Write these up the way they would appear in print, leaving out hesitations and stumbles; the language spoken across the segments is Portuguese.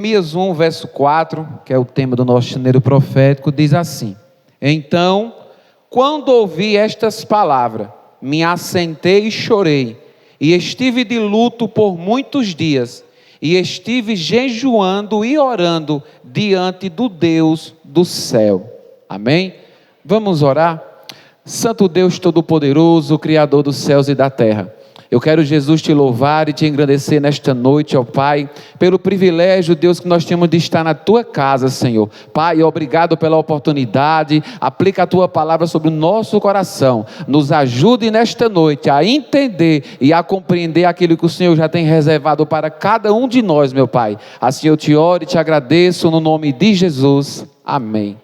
Jeremias 1, verso 4, que é o tema do nosso janeiro profético, diz assim: Então, quando ouvi estas palavras, me assentei e chorei, e estive de luto por muitos dias, e estive jejuando e orando diante do Deus do céu. Amém? Vamos orar? Santo Deus Todo-Poderoso, Criador dos céus e da terra, eu quero, Jesus, te louvar e te engrandecer nesta noite, ó Pai, pelo privilégio, Deus, que nós temos de estar na Tua casa, Senhor. Pai, obrigado pela oportunidade, aplica a Tua palavra sobre o nosso coração, nos ajude nesta noite a entender e a compreender aquilo que o Senhor já tem reservado para cada um de nós, meu Pai. Assim eu te oro e te agradeço no nome de Jesus. Amém.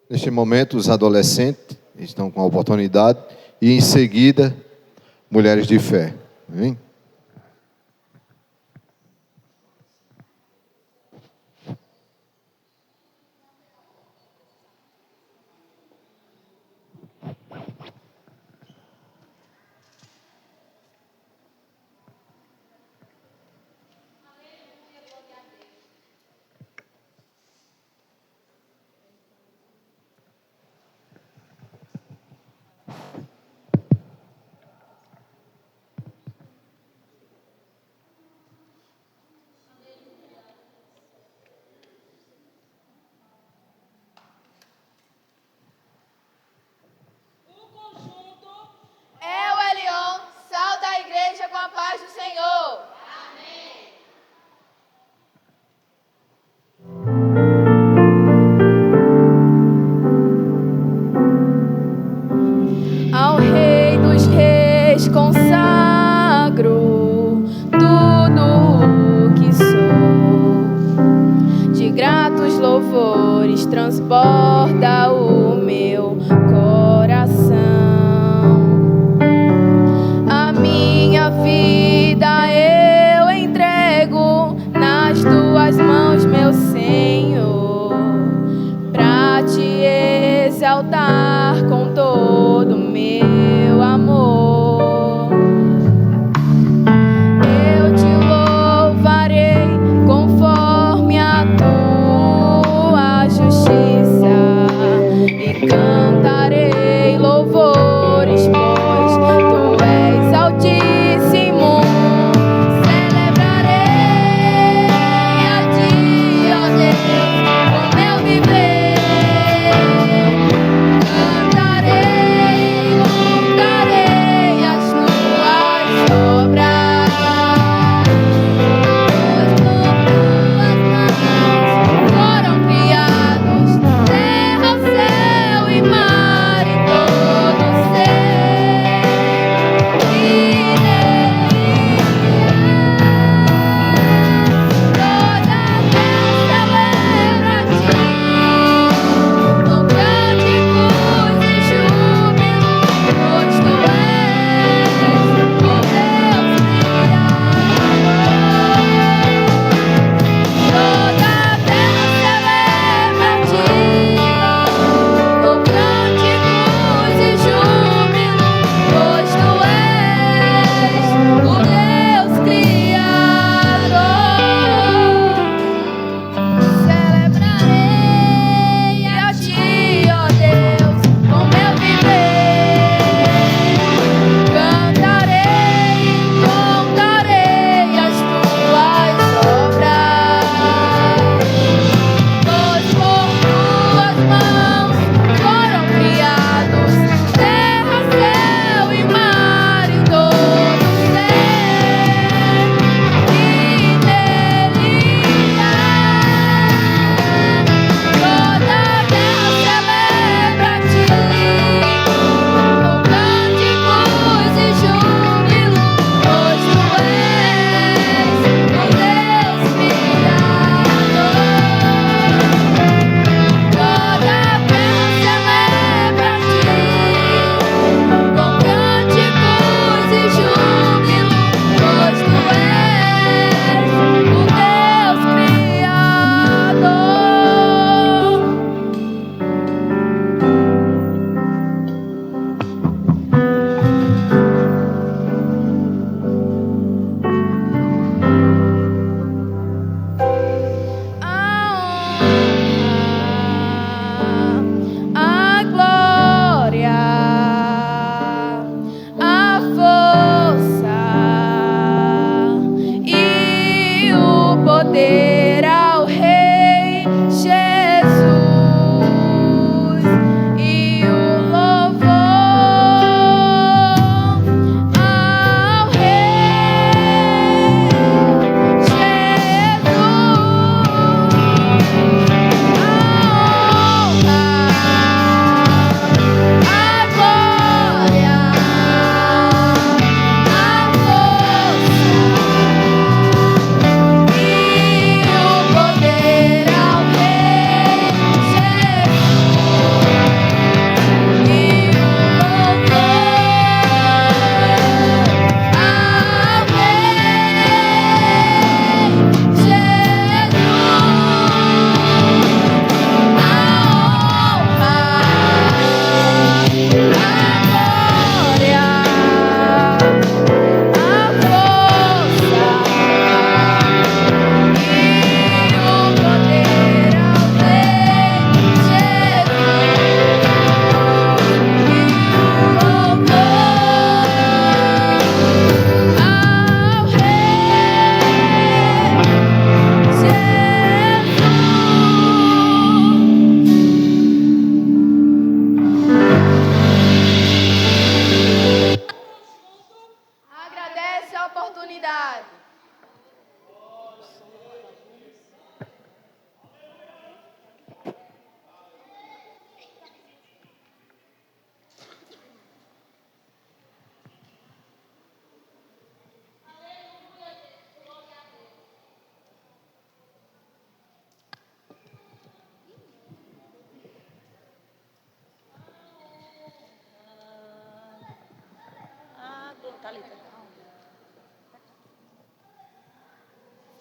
Neste momento, os adolescentes estão com a oportunidade. E em seguida, mulheres de fé. Amém? Transborda o meu coração. A minha vida eu entrego nas tuas mãos, meu Senhor, pra te exaltar com todo o meu amor. Eu te louvarei conforme a tua justiça e cantarei louvores, pois tu és altíssimo. Celebrarei a ti, ó Deus, com meu viver.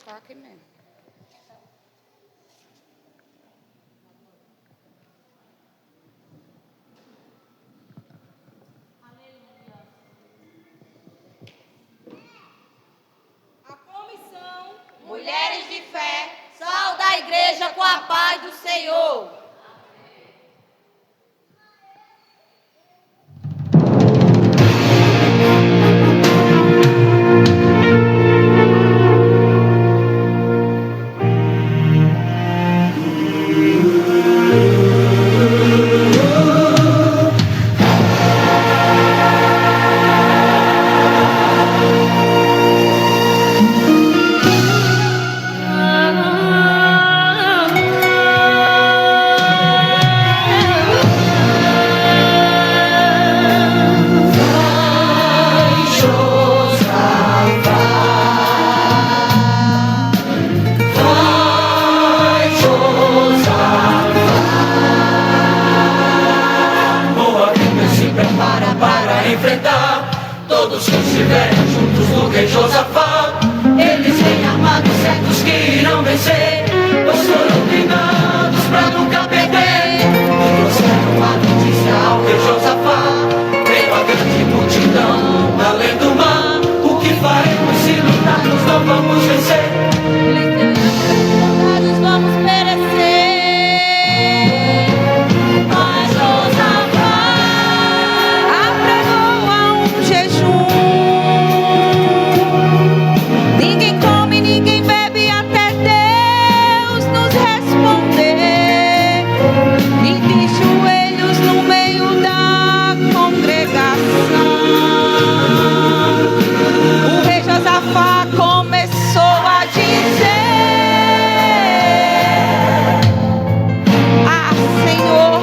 Tá aqui mesmo. A comissão Mulheres de Fé sauda a igreja com a paz do Senhor. Enfrentar todos que estiverem juntos no rei Josafá. Eles têm armados certos que irão vencer, pois foram treinados pra nunca perder. E trouxeram a notícia ao rei Josafá. Veio a grande multidão além do mar. O que faremos se lutarmos não vamos vencer? Nós vamos perecer. Mas Josafá apregoa um jejum. Ninguém come, ninguém bebe até Deus nos responder. E de joelhos no meio da congregação, o rei Josafá começou a dizer: Ah, Senhor,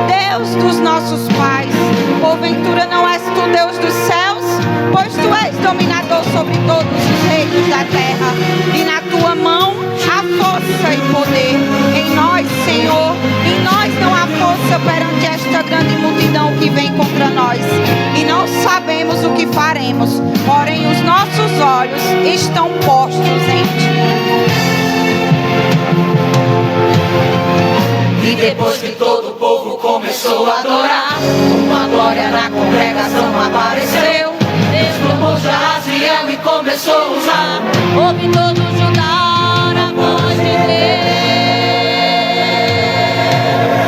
Deus dos nossos pais, porventura não és tu Deus dos céus? Pois tu és dominador sobre todos os reinos da terra, e na tua mão há força e poder. Em nós, Senhor, em nós não há força perante esta grande multidão que vem contra nós, e não sabemos o que faremos, porém os nossos olhos estão postos em ti. E depois que todo o povo começou a adorar, uma glória na congregação apareceu. Desplomou Jaziel e começou a usar. Ouve todo Judá a voz de Deus.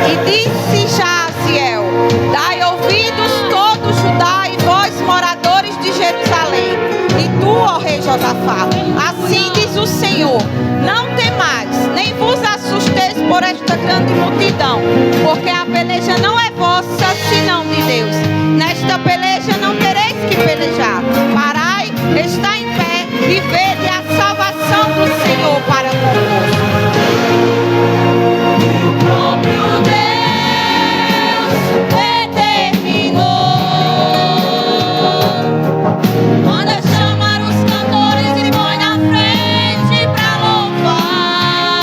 E disse Jaziel: Dai ouvidos todo Judá e vós, moradores de Jerusalém, e tu, ó rei Josafá, assim diz o Senhor: Não temais, nem vos assusteis por esta grande multidão, porque a peleja não é vossa, senão de Deus. Nesta peleja não tereis que pelejar. Parai, está em pé e vede a salvação do Senhor para convosco. O próprio Deus determinou. Manda chamar os cantores e põe na frente pra louvar.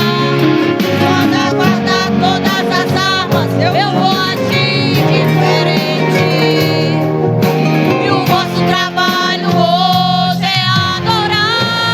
Manda guardar todas as armas, eu vou agir diferente. E o vosso trabalho hoje é adorar.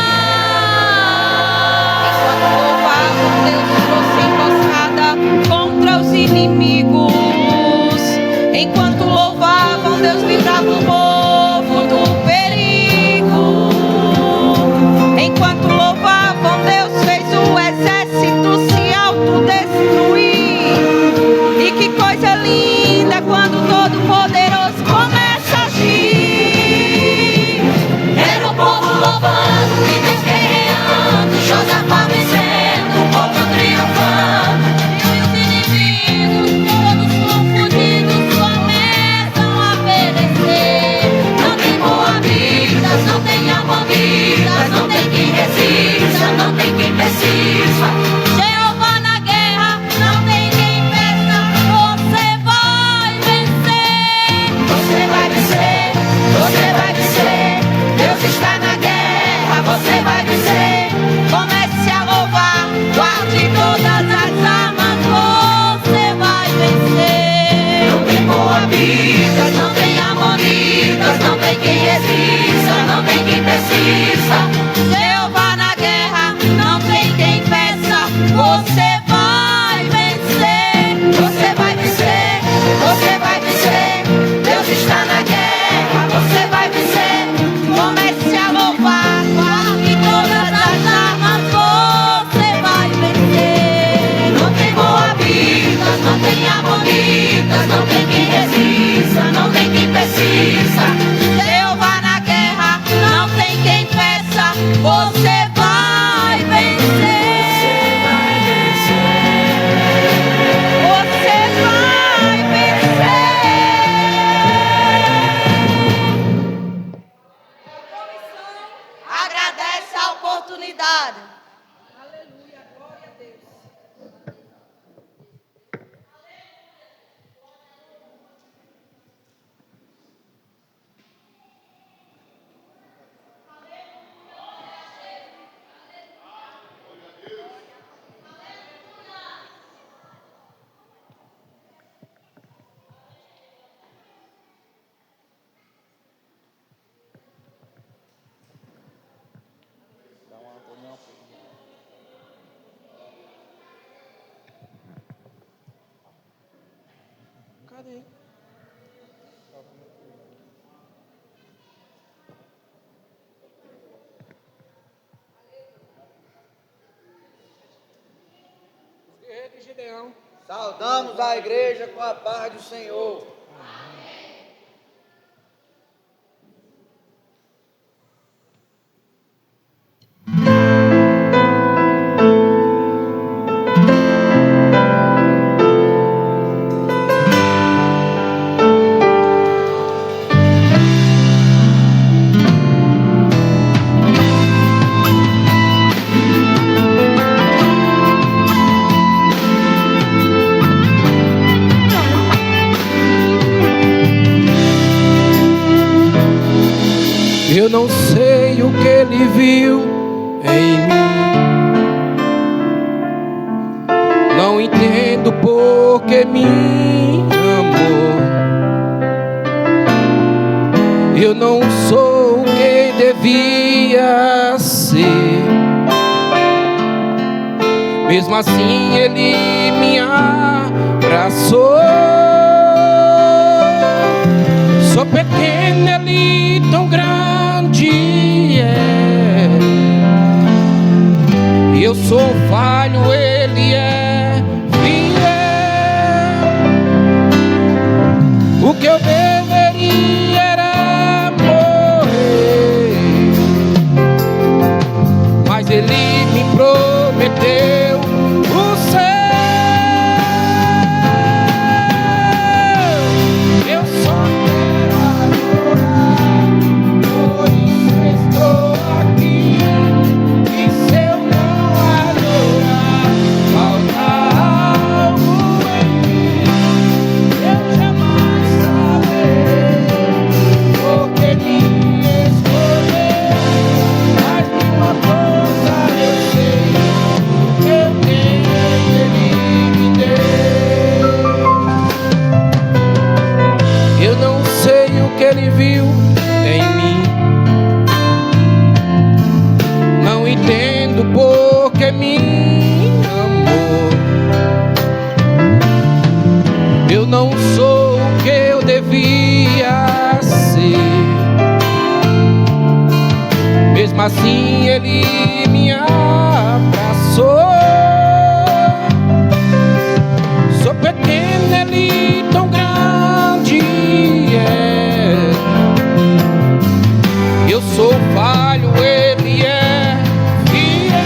Cadê? Gideão. Saudamos a igreja com a paz do Senhor. Eu não sei o que ele viu em mim, não entendo por que me amou. Eu não sou quem devia ser, mesmo assim ele me abraçou. Sou pequeno, ele tão grande é. Eu sou falho, ele é fiel. O que eu deveria era morrer, mas ele me prometeu o céu. Eu só quero adorar, por isso estou aqui. E se eu não adorar, falta algo em mim. Eu jamais saberei porque me escolheu. Mas de uma coisa eu sei, eu tenho, ele me deu. Eu não sei o que ele viu em mim, não entendo por que me amou. Eu não sou o que eu devia ser, mesmo assim ele me abraçou. Sou pequeno, ele tão grande é. Eu sou falho, ele é fiel.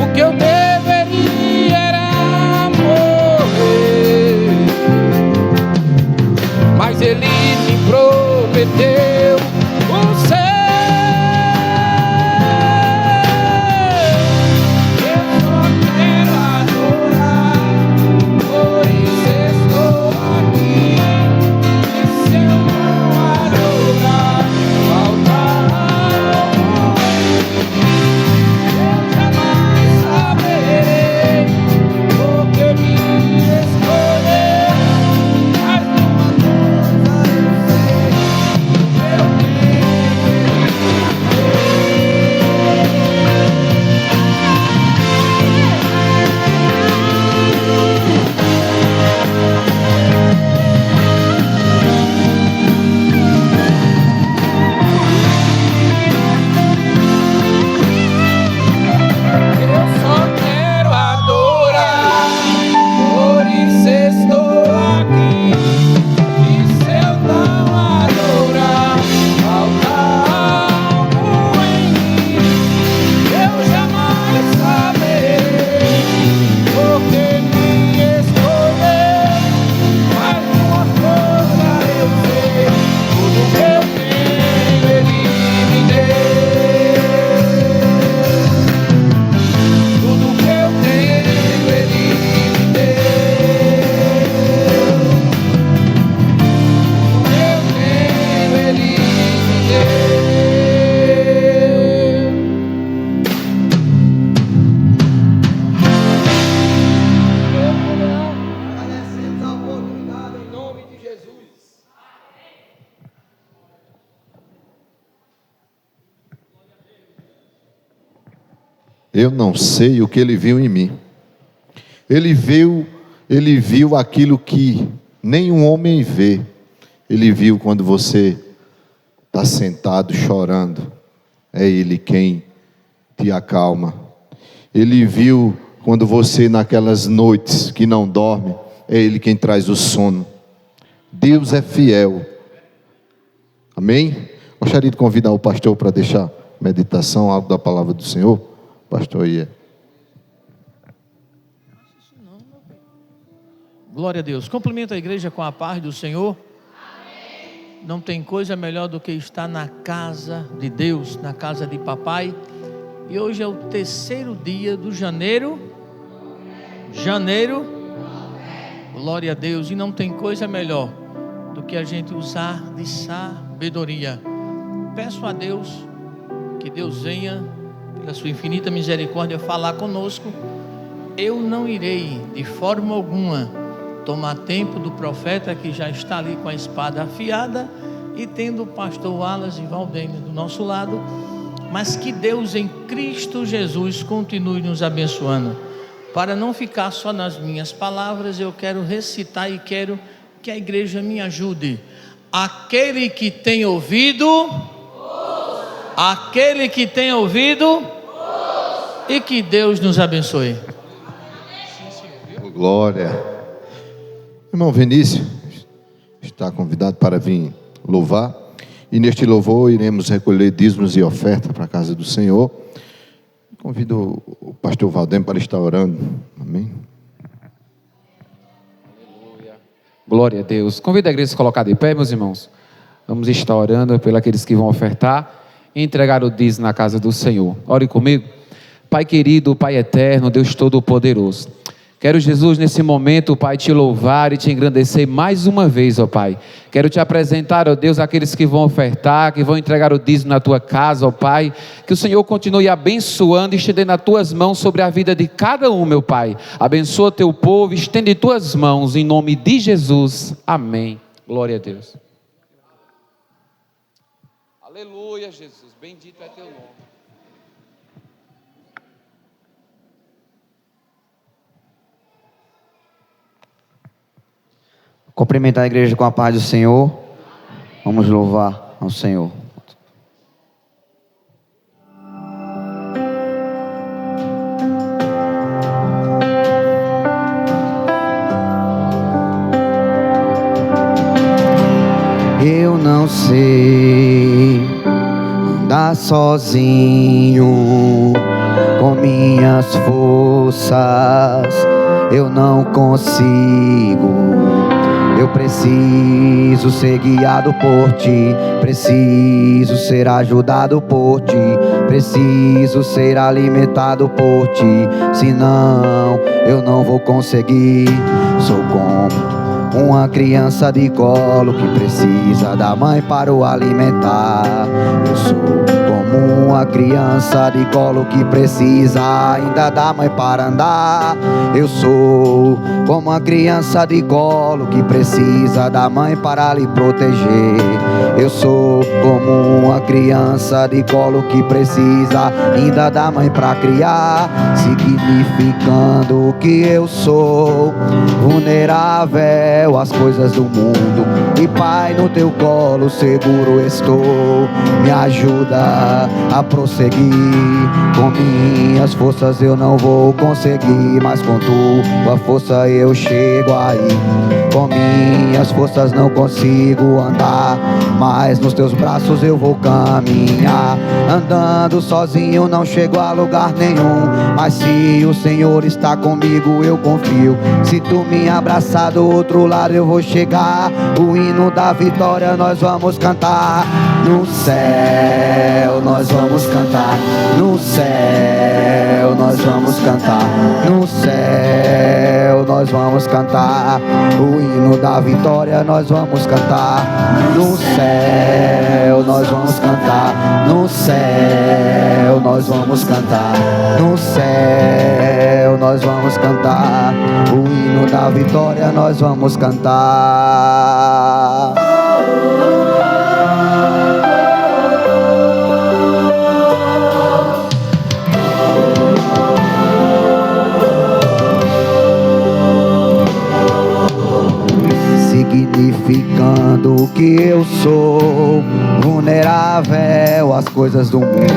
O que eu deveria era morrer, mas ele me prometeu o Eu não sei o que ele viu em mim. Ele viu aquilo que nenhum homem vê. Ele viu quando você está sentado chorando. É Ele quem te acalma. Ele viu quando você naquelas noites que não dorme. É Ele quem traz o sono. Deus é fiel. Amém? Gostaria de convidar o pastor para deixar meditação, algo da palavra do Senhor. Pastor Iê. Glória a Deus. Cumprimento a igreja com a paz do Senhor. Amém. Não tem coisa melhor do que estar na casa de Deus, na casa de papai. E hoje é o terceiro dia do janeiro. Glória a Deus. E não tem coisa melhor do que a gente usar de sabedoria. Peço a Deus que Deus venha, pela sua infinita misericórdia, falar conosco. Eu não irei de forma alguma tomar tempo do profeta que já está ali com a espada afiada e tendo o pastor Wallace e Valdênio do nosso lado, mas que Deus em Cristo Jesus continue nos abençoando. Para não ficar só nas minhas palavras, eu quero recitar e quero que a igreja me ajude. Aquele que tem ouvido, aquele que tem ouvido, e que Deus nos abençoe. Glória. Irmão Vinícius está convidado para vir louvar. E neste louvor iremos recolher dízimos e oferta para a casa do Senhor. Convido o pastor Valdem para estar orando. Amém. Glória a Deus. Convido a igreja a se colocar de pé, meus irmãos. Vamos estar orando pelos aqueles que vão ofertar e entregar o dízimo na casa do Senhor. Ore comigo. Pai querido, Pai eterno, Deus Todo-Poderoso. Quero, Jesus, nesse momento, Pai, te louvar e te engrandecer mais uma vez, ó Pai. Quero te apresentar, ó Deus, aqueles que vão ofertar, que vão entregar o dízimo na tua casa, ó Pai. Que o Senhor continue abençoando e estendendo as tuas mãos sobre a vida de cada um, meu Pai. Abençoa teu povo, estende tuas mãos, em nome de Jesus. Amém. Glória a Deus. Aleluia, Jesus. Bendito é teu nome. Cumprimentar a igreja com a paz do Senhor. Vamos louvar ao Senhor. Eu não sei andar sozinho com minhas forças. Eu não consigo. Eu preciso ser guiado por ti, preciso ser ajudado por ti, preciso ser alimentado por ti, senão eu não vou conseguir. Sou como uma criança de colo que precisa da mãe para o alimentar. Eu sou como uma criança de colo que precisa ainda da mãe para andar. Eu sou como uma criança de colo que precisa da mãe para lhe proteger. Eu sou como uma criança de colo que precisa ainda da mãe para criar, significando que eu sou vulnerável às coisas do mundo. E Pai, no teu colo seguro estou. Me ajuda a prosseguir. Com minhas forças eu não vou conseguir, mas com tua força eu chego aí. Com minhas forças não consigo andar, mas nos teus braços eu vou caminhar. Andando sozinho não chego a lugar nenhum, mas se o Senhor está comigo eu confio. Se tu me abraçar do outro lado eu vou chegar. O hino da vitória nós vamos cantar. No céu nós vamos cantar. No céu nós vamos cantar. No céu nós vamos cantar. O hino da vitória nós vamos cantar. No céu nós vamos cantar. No céu nós vamos cantar. No céu nós vamos cantar. O hino da vitória nós vamos cantar. as coisas do mundo.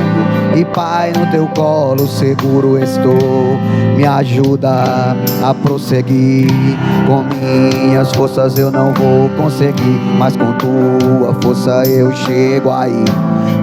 E Pai, no teu colo seguro estou. Me ajuda a prosseguir. Com minhas forças eu não vou conseguir, mas com tua força eu chego aí.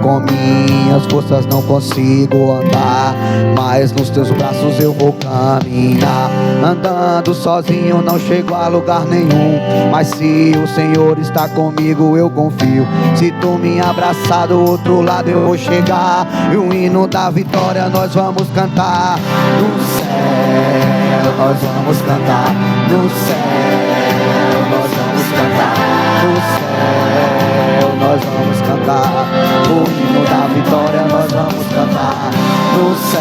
Com minhas forças não consigo andar, mas nos teus braços eu vou caminhar. Andando sozinho não chego a lugar nenhum, mas se o Senhor está comigo eu confio. Se tu me abraçar do outro lado eu vou chegar, e o hino da vitória nós vamos cantar. No céu nós vamos cantar, no céu nós vamos cantar, no céu nós vamos cantar. O hino da vitória nós vamos cantar. No céu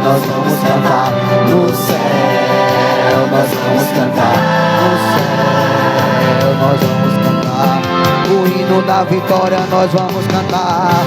nós vamos cantar. No céu nós vamos cantar. No céu nós vamos cantar. O hino da vitória nós vamos cantar.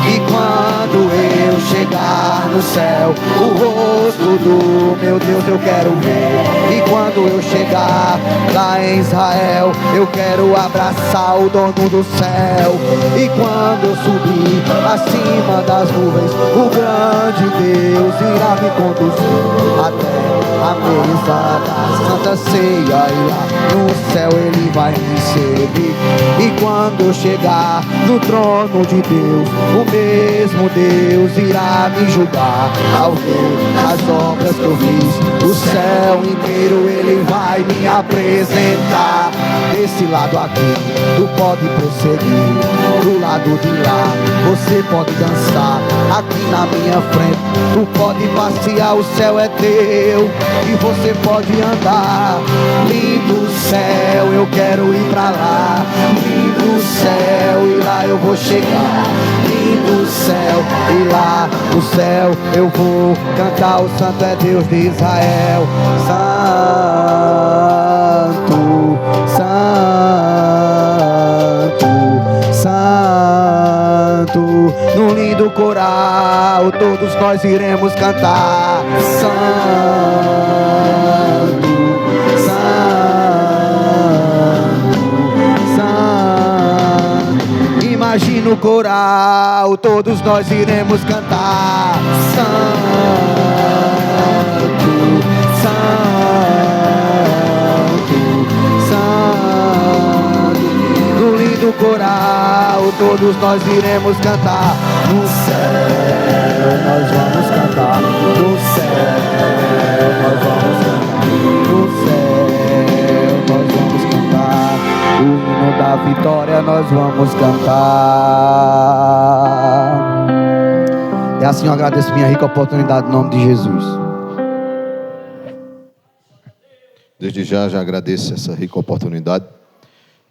E quando eu chegar no céu, o rosto do meu Deus eu quero ver. E quando eu chegar lá em Israel, eu quero abraçar o dono do céu. E quando eu subir acima das nuvens, o grande Deus irá me conduzir até a mesa da Santa Ceia, e lá no céu ele vai me servir. E quando eu chegar no trono de Deus, o mesmo Deus irá me julgar. Ao ver as obras que eu fiz, o céu inteiro ele vai me apresentar. Desse lado aqui, tu pode prosseguir, do lado de lá, você pode dançar. Aqui na minha frente, tu pode passear, o céu é teu e você pode andar. Lindo céu, eu quero ir pra lá. Lindo céu, e lá eu vou chegar. Lindo céu, e lá no céu eu vou cantar. O santo é Deus de Israel. Santo, santo, santo. No lindo coral todos nós iremos cantar. Santo, santo, santo. Imagina o coral, todos nós iremos cantar. Santo, santo, santo. No lindo coral, todos nós iremos cantar. No céu nós vamos cantar. No céu nós vamos cantar. No céu nós vamos cantar. O hino da vitória nós vamos cantar. É assim, eu agradeço minha rica oportunidade em nome de Jesus. Desde já agradeço essa rica oportunidade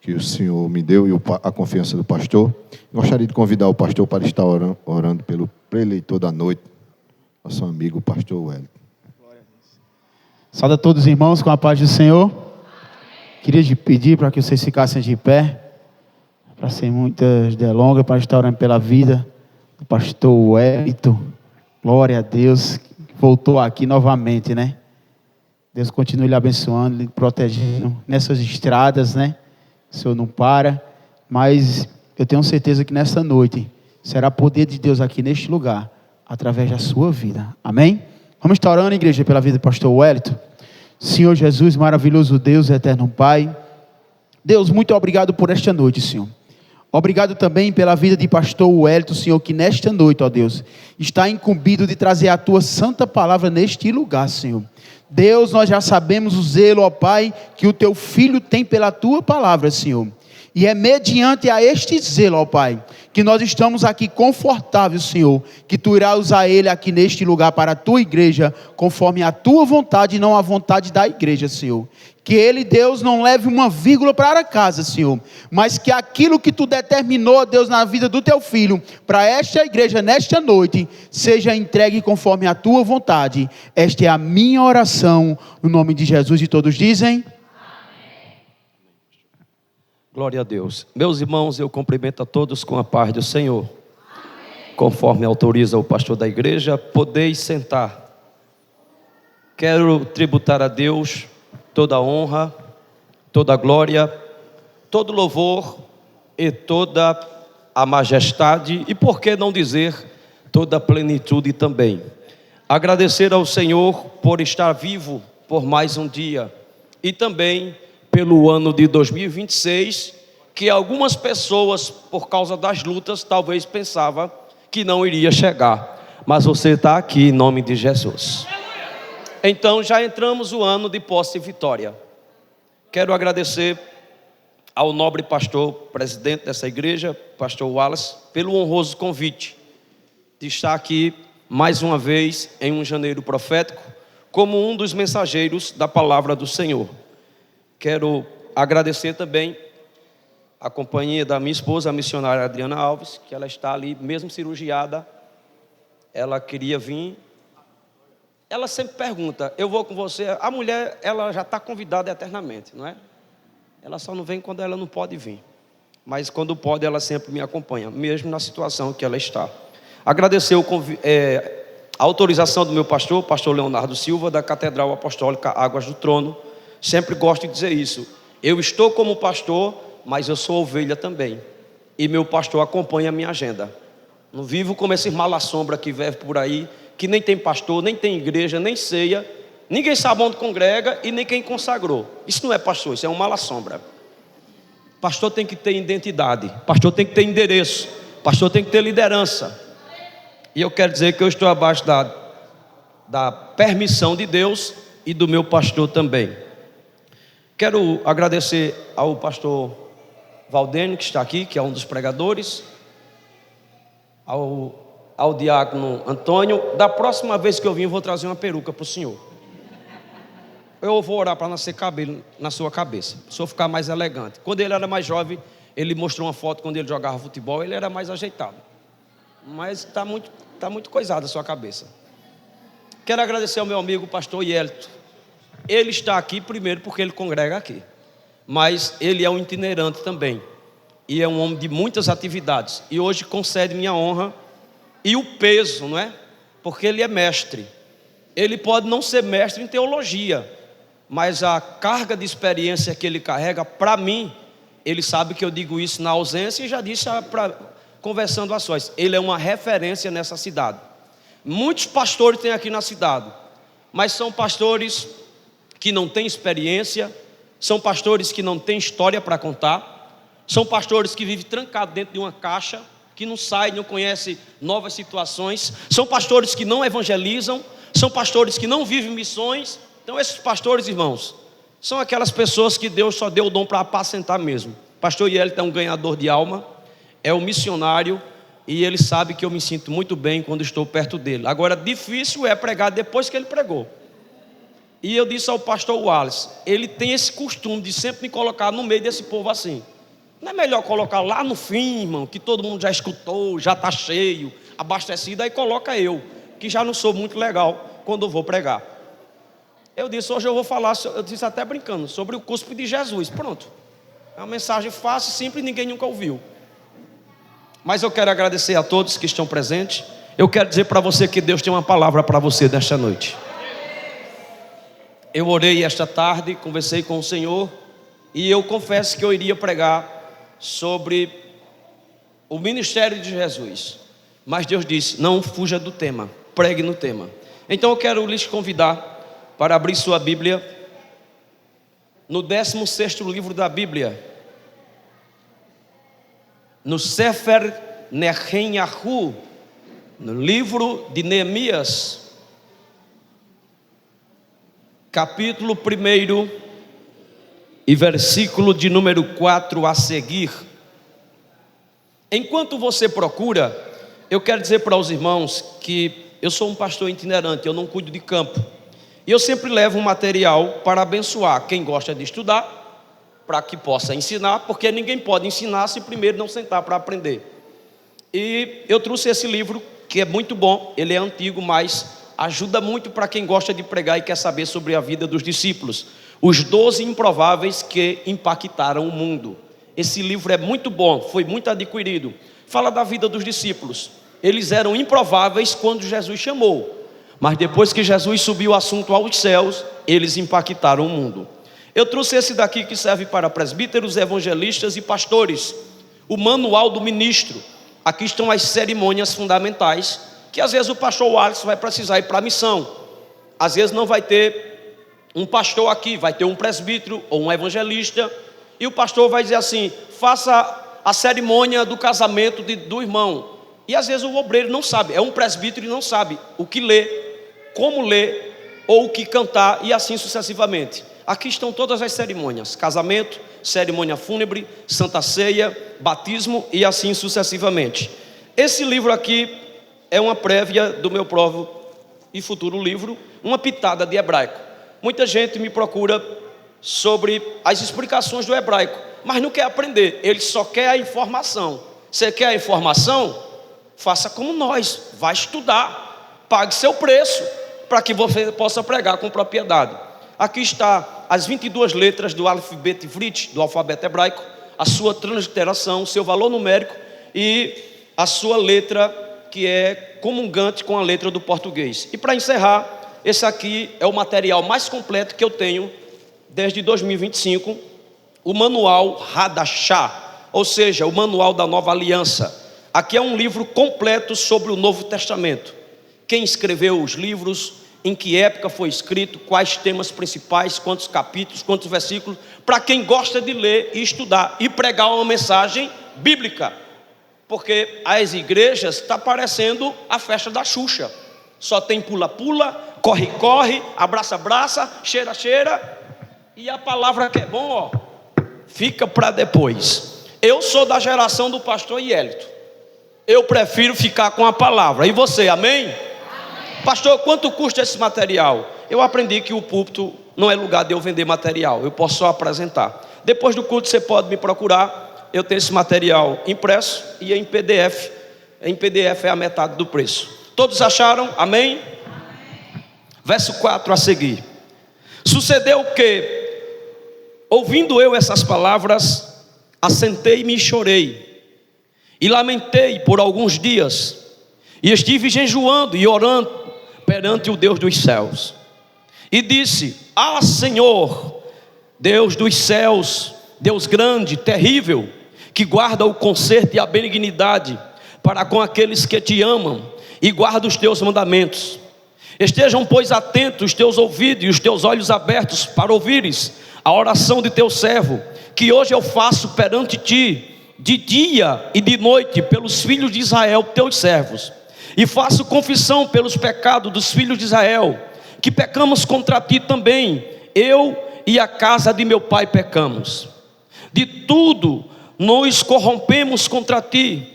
que o Senhor me deu e a confiança do pastor. Gostaria de convidar o pastor para estar orando pelo preleitor da noite, nosso amigo pastor Wellington. Saúde a todos os irmãos com a paz do Senhor. Queria pedir para que vocês ficassem de pé, para sem muitas delongas, para estar orando pela vida do pastor Wellington. Glória a Deus, voltou aqui novamente, né? Deus continue lhe abençoando, lhe protegendo nessas estradas, né? O Senhor não para, mas eu tenho certeza que nessa noite será poder de Deus aqui neste lugar, através da sua vida. Amém? Vamos estar orando, igreja, pela vida do pastor Wellington. Senhor Jesus, maravilhoso Deus, eterno Pai. Deus, muito obrigado por esta noite, Senhor. Obrigado também pela vida de pastor Wellington, Senhor, que nesta noite, ó Deus, está incumbido de trazer a tua santa palavra neste lugar, Senhor. Deus, nós já sabemos o zelo, ó Pai, que o teu filho tem pela tua palavra, Senhor. E é mediante a este zelo, ó Pai, que nós estamos aqui confortáveis, Senhor, que tu irás usar ele aqui neste lugar para a tua igreja, conforme a tua vontade e não a vontade da igreja, Senhor. Que ele, Deus, não leve uma vírgula para casa, Senhor, mas que aquilo que tu determinou, Deus, na vida do teu filho, para esta igreja, nesta noite, seja entregue conforme a tua vontade. Esta é a minha oração, no nome de Jesus, e todos dizem... Glória a Deus. Meus irmãos, eu cumprimento a todos com a paz do Senhor. Conforme autoriza o pastor da igreja, podeis sentar. Quero tributar a Deus toda a honra, toda a glória, todo louvor e toda a majestade e, por que não dizer, toda a plenitude também. Agradecer ao Senhor por estar vivo por mais um dia e também pelo ano de 2026, que algumas pessoas, por causa das lutas, talvez pensavam que não iria chegar, mas você está aqui em nome de Jesus. Então já entramos o ano de posse e vitória. Quero agradecer ao nobre pastor, presidente dessa igreja, pastor Wallace, pelo honroso convite de estar aqui mais uma vez em um janeiro profético, como um dos mensageiros da palavra do Senhor. Quero agradecer também a companhia da minha esposa, a missionária Adriana Alves, que ela está ali, mesmo cirurgiada, ela queria vir. Ela sempre pergunta, eu vou com você, a mulher, ela já está convidada eternamente, não é? Ela só não vem quando ela não pode vir, mas quando pode, ela sempre me acompanha, mesmo na situação que ela está. Agradecer a autorização do meu pastor, pastor Leonardo Silva, da Catedral Apostólica Águas do Trono. Sempre gosto de dizer isso. Eu estou como pastor, mas eu sou ovelha também. E meu pastor acompanha a minha agenda. Não vivo como esses mala-sombra que vivem por aí, que nem tem pastor, nem tem igreja, nem ceia. Ninguém sabe onde congrega e nem quem consagrou. Isso não é pastor, isso é um mala-sombra. Pastor tem que ter identidade. Pastor tem que ter endereço. Pastor tem que ter liderança. E eu quero dizer que eu estou abaixo da permissão de Deus e do meu pastor também. Quero agradecer ao pastor Valdênio, que está aqui, que é um dos pregadores, ao diácono Antônio. Da próxima vez que eu vim, eu vou trazer uma peruca para o senhor. Eu vou orar para nascer cabelo na sua cabeça, para o senhor ficar mais elegante. Quando ele era mais jovem, ele mostrou uma foto quando ele jogava futebol, ele era mais ajeitado. Mas está muito coisada a sua cabeça. Quero agradecer ao meu amigo pastor Yelto. Ele está aqui primeiro porque ele congrega aqui, mas ele é um itinerante também e é um homem de muitas atividades, e hoje concede minha honra e o peso, não é? Porque ele é mestre. Ele pode não ser mestre em teologia, mas a carga de experiência que ele carrega, para mim, ele sabe que eu digo isso na ausência e já disse conversando a sós, ele é uma referência nessa cidade. Muitos pastores tem aqui na cidade, mas são pastores que não têm experiência, são pastores que não têm história para contar, são pastores que vivem trancados dentro de uma caixa, que não saem, não conhecem novas situações, são pastores que não evangelizam, são pastores que não vivem missões. Então esses pastores, irmãos, são aquelas pessoas que Deus só deu o dom para apacentar mesmo. Pastor Yelito é um ganhador de alma, é um missionário, e ele sabe que eu me sinto muito bem quando estou perto dele. Agora, difícil é pregar depois que ele pregou. E eu disse ao pastor Wallace, ele tem esse costume de sempre me colocar no meio desse povo assim. Não é melhor colocar lá no fim, irmão, que todo mundo já escutou, já está cheio, abastecido, aí coloca eu, que já não sou muito legal quando eu vou pregar. Eu disse, hoje eu vou falar, eu disse até brincando, sobre o cuspe de Jesus. Pronto, é uma mensagem fácil, simples, ninguém nunca ouviu. Mas eu quero agradecer a todos que estão presentes. Eu quero dizer para você que Deus tem uma palavra para você nesta noite. Eu orei esta tarde, conversei com o Senhor, e eu confesso que eu iria pregar sobre o ministério de Jesus. Mas Deus disse, não fuja do tema, pregue no tema. Então eu quero lhes convidar para abrir sua Bíblia no 16º livro da Bíblia, no Sefer Nehemiah, no livro de Neemias, capítulo 1 e versículo de número 4 a seguir. Enquanto você procura, eu quero dizer para os irmãos que eu sou um pastor itinerante, eu não cuido de campo, e eu sempre levo um material para abençoar quem gosta de estudar, para que possa ensinar, porque ninguém pode ensinar se primeiro não sentar para aprender. E eu trouxe esse livro, que é muito bom, ele é antigo, mas ajuda muito para quem gosta de pregar e quer saber sobre a vida dos discípulos. Os 12 improváveis que impactaram o mundo. Esse livro é muito bom, foi muito adquirido. Fala da vida dos discípulos. Eles eram improváveis quando Jesus chamou, mas depois que Jesus subiu o assunto aos céus, eles impactaram o mundo. Eu trouxe esse daqui que serve para presbíteros, evangelistas e pastores. o manual do ministro. Aqui estão as cerimônias fundamentais, que às vezes o pastor Wallace vai precisar ir para a missão. Às vezes não vai ter um pastor aqui, vai ter um presbítero ou um evangelista, e o pastor vai dizer assim: faça a cerimônia do casamento do irmão. E às vezes o obreiro não sabe, é um presbítero e não sabe o que ler, como ler, ou o que cantar, e assim sucessivamente. Aqui estão todas as cerimônias: casamento, cerimônia fúnebre, santa ceia, batismo e assim sucessivamente. Esse livro aqui é uma prévia do meu próprio e futuro livro, uma pitada de hebraico. Muita gente me procura sobre as explicações do hebraico, mas não quer aprender, ele só quer a informação. Você quer a informação? Faça como nós, vá estudar, pague seu preço, para que você possa pregar com propriedade. Aqui está as 22 letras do alfabeto ivrit, do alfabeto hebraico, a sua transliteração, seu valor numérico e a sua letra, que é comungante com a letra do português. E para encerrar, esse aqui é o material mais completo que eu tenho desde 2025, o manual Hadashah, ou seja, o manual da nova aliança. Aqui é um livro completo sobre o Novo Testamento. Quem escreveu os livros, em que época foi escrito, quais temas principais, quantos capítulos, quantos versículos, para quem gosta de ler e estudar e pregar uma mensagem bíblica. Porque as igrejas está parecendo a festa da Xuxa. Só tem pula-pula, corre-corre, abraça-abraça, cheira-cheira. E a palavra que é bom, ó, fica para depois. Eu sou da geração do pastor Ielito. Eu prefiro ficar com a palavra. E você, amém? Amém? Pastor, quanto custa esse material? Eu aprendi que o púlpito não é lugar de eu vender material. Eu posso só apresentar. Depois do culto você pode me procurar. Eu tenho esse material impresso e em PDF. Em PDF é a metade do preço. Todos acharam? Amém? Amém. Verso 4 a seguir. Sucedeu que, ouvindo eu essas palavras, assentei-me e chorei. E lamentei por alguns dias, e estive jejuando e orando perante o Deus dos céus. E disse: ah, Senhor, Deus dos céus, Deus grande, terrível, que guarda o conserto e a benignidade para com aqueles que te amam e guarda os teus mandamentos. Estejam, pois, atentos os teus ouvidos e os teus olhos abertos para ouvires a oração de teu servo, que hoje eu faço perante ti, de dia e de noite, pelos filhos de Israel, teus servos. E faço confissão pelos pecados dos filhos de Israel, que pecamos contra ti também, eu e a casa de meu pai pecamos. De tudo nos corrompemos contra ti,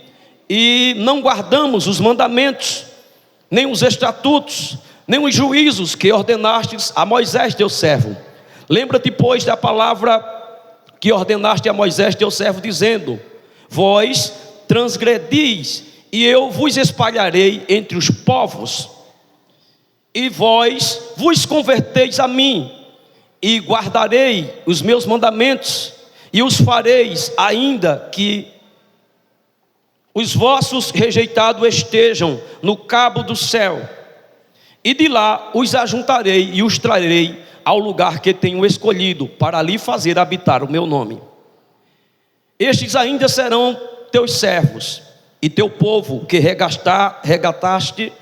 e não guardamos os mandamentos, nem os estatutos, nem os juízos que ordenastes a Moisés teu servo. Lembra-te, pois, da palavra que ordenaste a Moisés teu servo, dizendo: vós transgredis, e eu vos espalharei entre os povos, e vós vos converteis a mim, e guardarei os meus mandamentos, e os fareis, ainda que os vossos rejeitados estejam no cabo do céu, e de lá os ajuntarei e os trarei ao lugar que tenho escolhido, para ali fazer habitar o meu nome. Estes ainda serão teus servos e teu povo, que regataste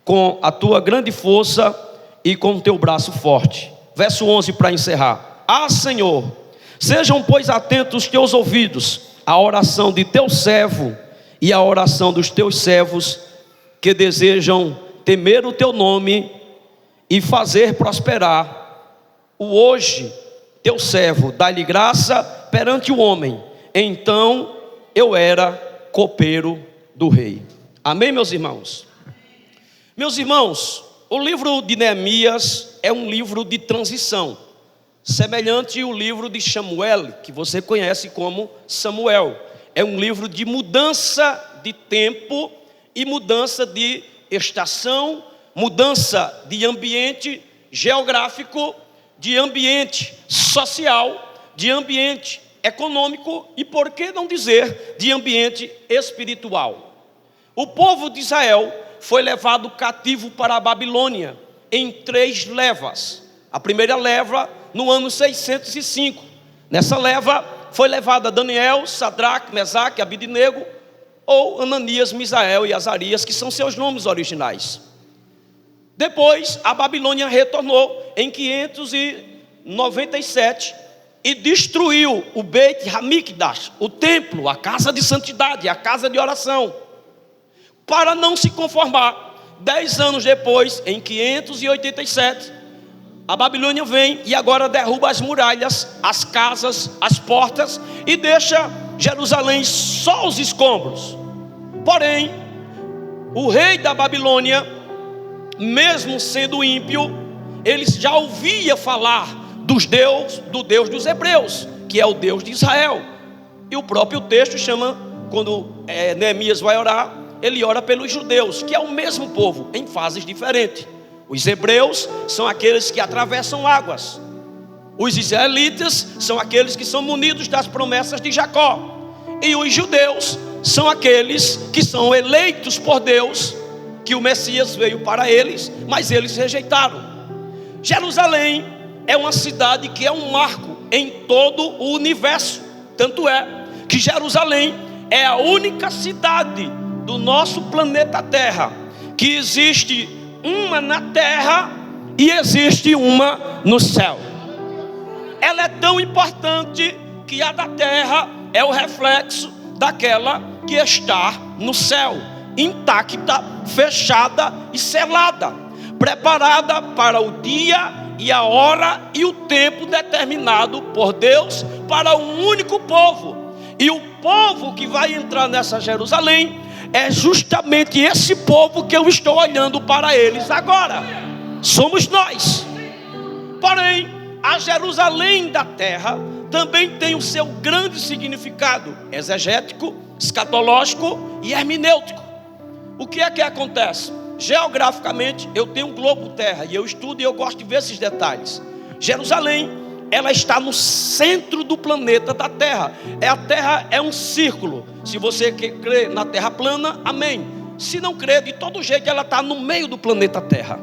com a tua grande força e com o teu braço forte. Verso 11 para encerrar. Ah, Senhor, sejam, pois, atentos os teus ouvidos à oração de teu servo e à oração dos teus servos, que desejam temer o teu nome e fazer prosperar o hoje teu servo. Dá-lhe graça perante o homem. Então eu era copeiro do rei. Amém, meus irmãos? Meus irmãos, o livro de Neemias é um livro de transição, semelhante ao livro de Samuel, que você conhece como Samuel. É um livro de mudança de tempo e mudança de estação, mudança de ambiente geográfico, de ambiente social, de ambiente econômico e, por que não dizer, de ambiente espiritual. O povo de Israel foi levado cativo para a Babilônia em 3 levas. A primeira leva no ano 605. Nessa leva foi levado a Daniel, Sadraque, Mesaque, Abidnego, ou Ananias, Misael e Azarias, que são seus nomes originais. Depois, a Babilônia retornou em 597 e destruiu o Beit Hamikdash, o templo, a casa de santidade, a casa de oração. Para não se conformar, 10 anos depois, em 587, a Babilônia vem e agora derruba as muralhas, as casas, as portas e deixa Jerusalém só os escombros. Porém, o rei da Babilônia, mesmo sendo ímpio, ele já ouvia falar do Deus dos hebreus, que é o Deus de Israel. E o próprio texto chama, quando Neemias vai orar, ele ora pelos judeus, que é o mesmo povo, em fases diferentes. Os hebreus são aqueles que atravessam águas. Os israelitas são aqueles que são munidos das promessas de Jacó. E os judeus são aqueles que são eleitos por Deus, que o Messias veio para eles, mas eles rejeitaram. Jerusalém é uma cidade que é um marco em todo o universo. Tanto é que Jerusalém é a única cidade do nosso planeta Terra que existe uma na terra e existe uma no céu. Ela é tão importante que a da terra é o reflexo daquela que está no céu, intacta, fechada e selada, preparada para o dia e a hora e o tempo determinado por Deus para um único povo. E o povo que vai entrar nessa Jerusalém é justamente esse povo que eu estou olhando para eles agora. Somos nós. Porém, a Jerusalém da terra também tem o seu grande significado exegético, escatológico e hermenêutico. O que é que acontece? Geograficamente, eu tenho um globo terra e eu estudo e eu gosto de ver esses detalhes. Jerusalém, ela está no centro do planeta da terra. A terra é um círculo. Se você crê na terra plana, amém. Se não crê, de todo jeito ela está no meio do planeta Terra.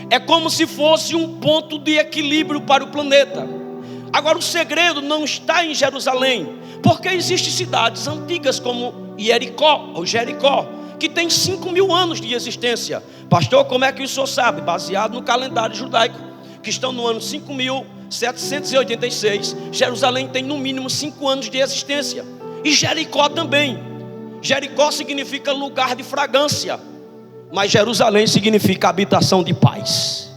É como se fosse um ponto de equilíbrio para o planeta. Agora o segredo não está em Jerusalém, porque existem cidades antigas como Jericó, que tem 5.000 anos de existência. Pastor, como é que o senhor sabe? Baseado no calendário judaico, que estão no ano 5.786. Jerusalém tem no mínimo 5 anos de existência. E Jericó também. Jericó significa lugar de fragrância, mas Jerusalém significa habitação de paz.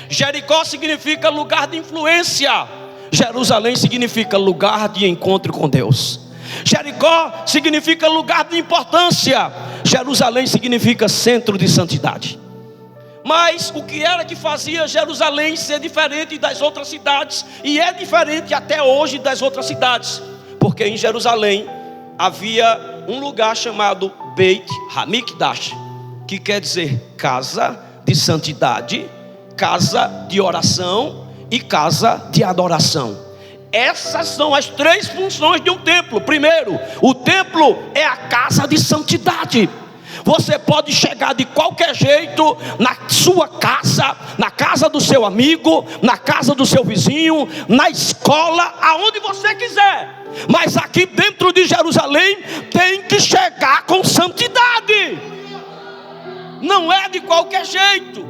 Jericó significa lugar de influência, Jerusalém significa lugar de encontro com Deus. Jericó significa lugar de importância, Jerusalém significa centro de santidade. Mas o que era que fazia Jerusalém ser diferente das outras cidades, e é diferente até hoje das outras cidades? Porque em Jerusalém havia um lugar chamado Beit Hamikdash, que quer dizer casa de santidade, casa de oração e casa de adoração. Essas são as 3 funções de um templo. Primeiro, o templo é a casa de santidade. Você pode chegar de qualquer jeito na sua casa, na casa do seu amigo, na casa do seu vizinho, na escola, aonde você quiser. Mas aqui dentro de Jerusalém tem que chegar com santidade. Não é de qualquer jeito,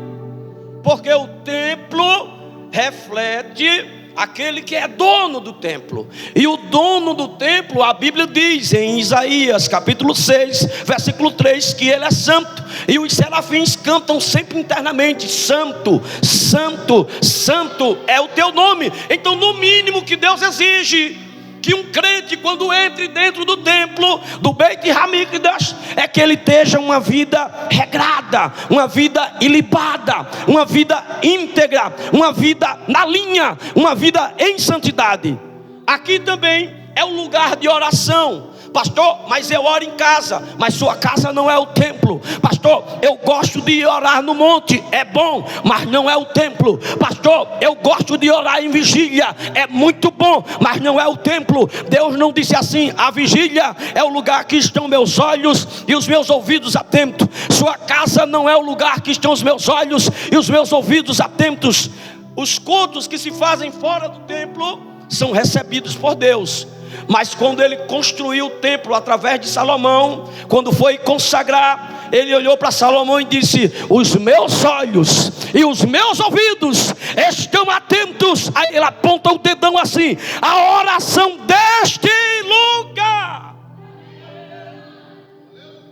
porque o templo reflete aquele que é dono do templo. E o dono do templo, a Bíblia diz em Isaías capítulo 6, versículo 3, que ele é santo. E os serafins cantam sempre internamente: santo, santo, santo é o teu nome. Então no mínimo que Deus exige que um crente, quando entre dentro do templo do Beit Hamikdash, é que ele esteja uma vida regrada, uma vida ilibada, uma vida íntegra, uma vida na linha, uma vida em santidade. Aqui também é um lugar de oração. Pastor, mas eu oro em casa. Mas sua casa não é o templo. Pastor, eu gosto de orar no monte. É bom, mas não é o templo. Pastor, eu gosto de orar em vigília. É muito bom, mas não é o templo. Deus não disse assim: a vigília é o lugar que estão meus olhos e os meus ouvidos atentos. Sua casa não é o lugar que estão os meus olhos e os meus ouvidos atentos. Os cultos que se fazem fora do templo são recebidos por Deus, Mas quando ele construiu o templo através de Salomão, quando foi consagrar, ele olhou para Salomão e disse: os meus olhos e os meus ouvidos estão atentos. Aí ele aponta o dedão assim: a oração deste lugar.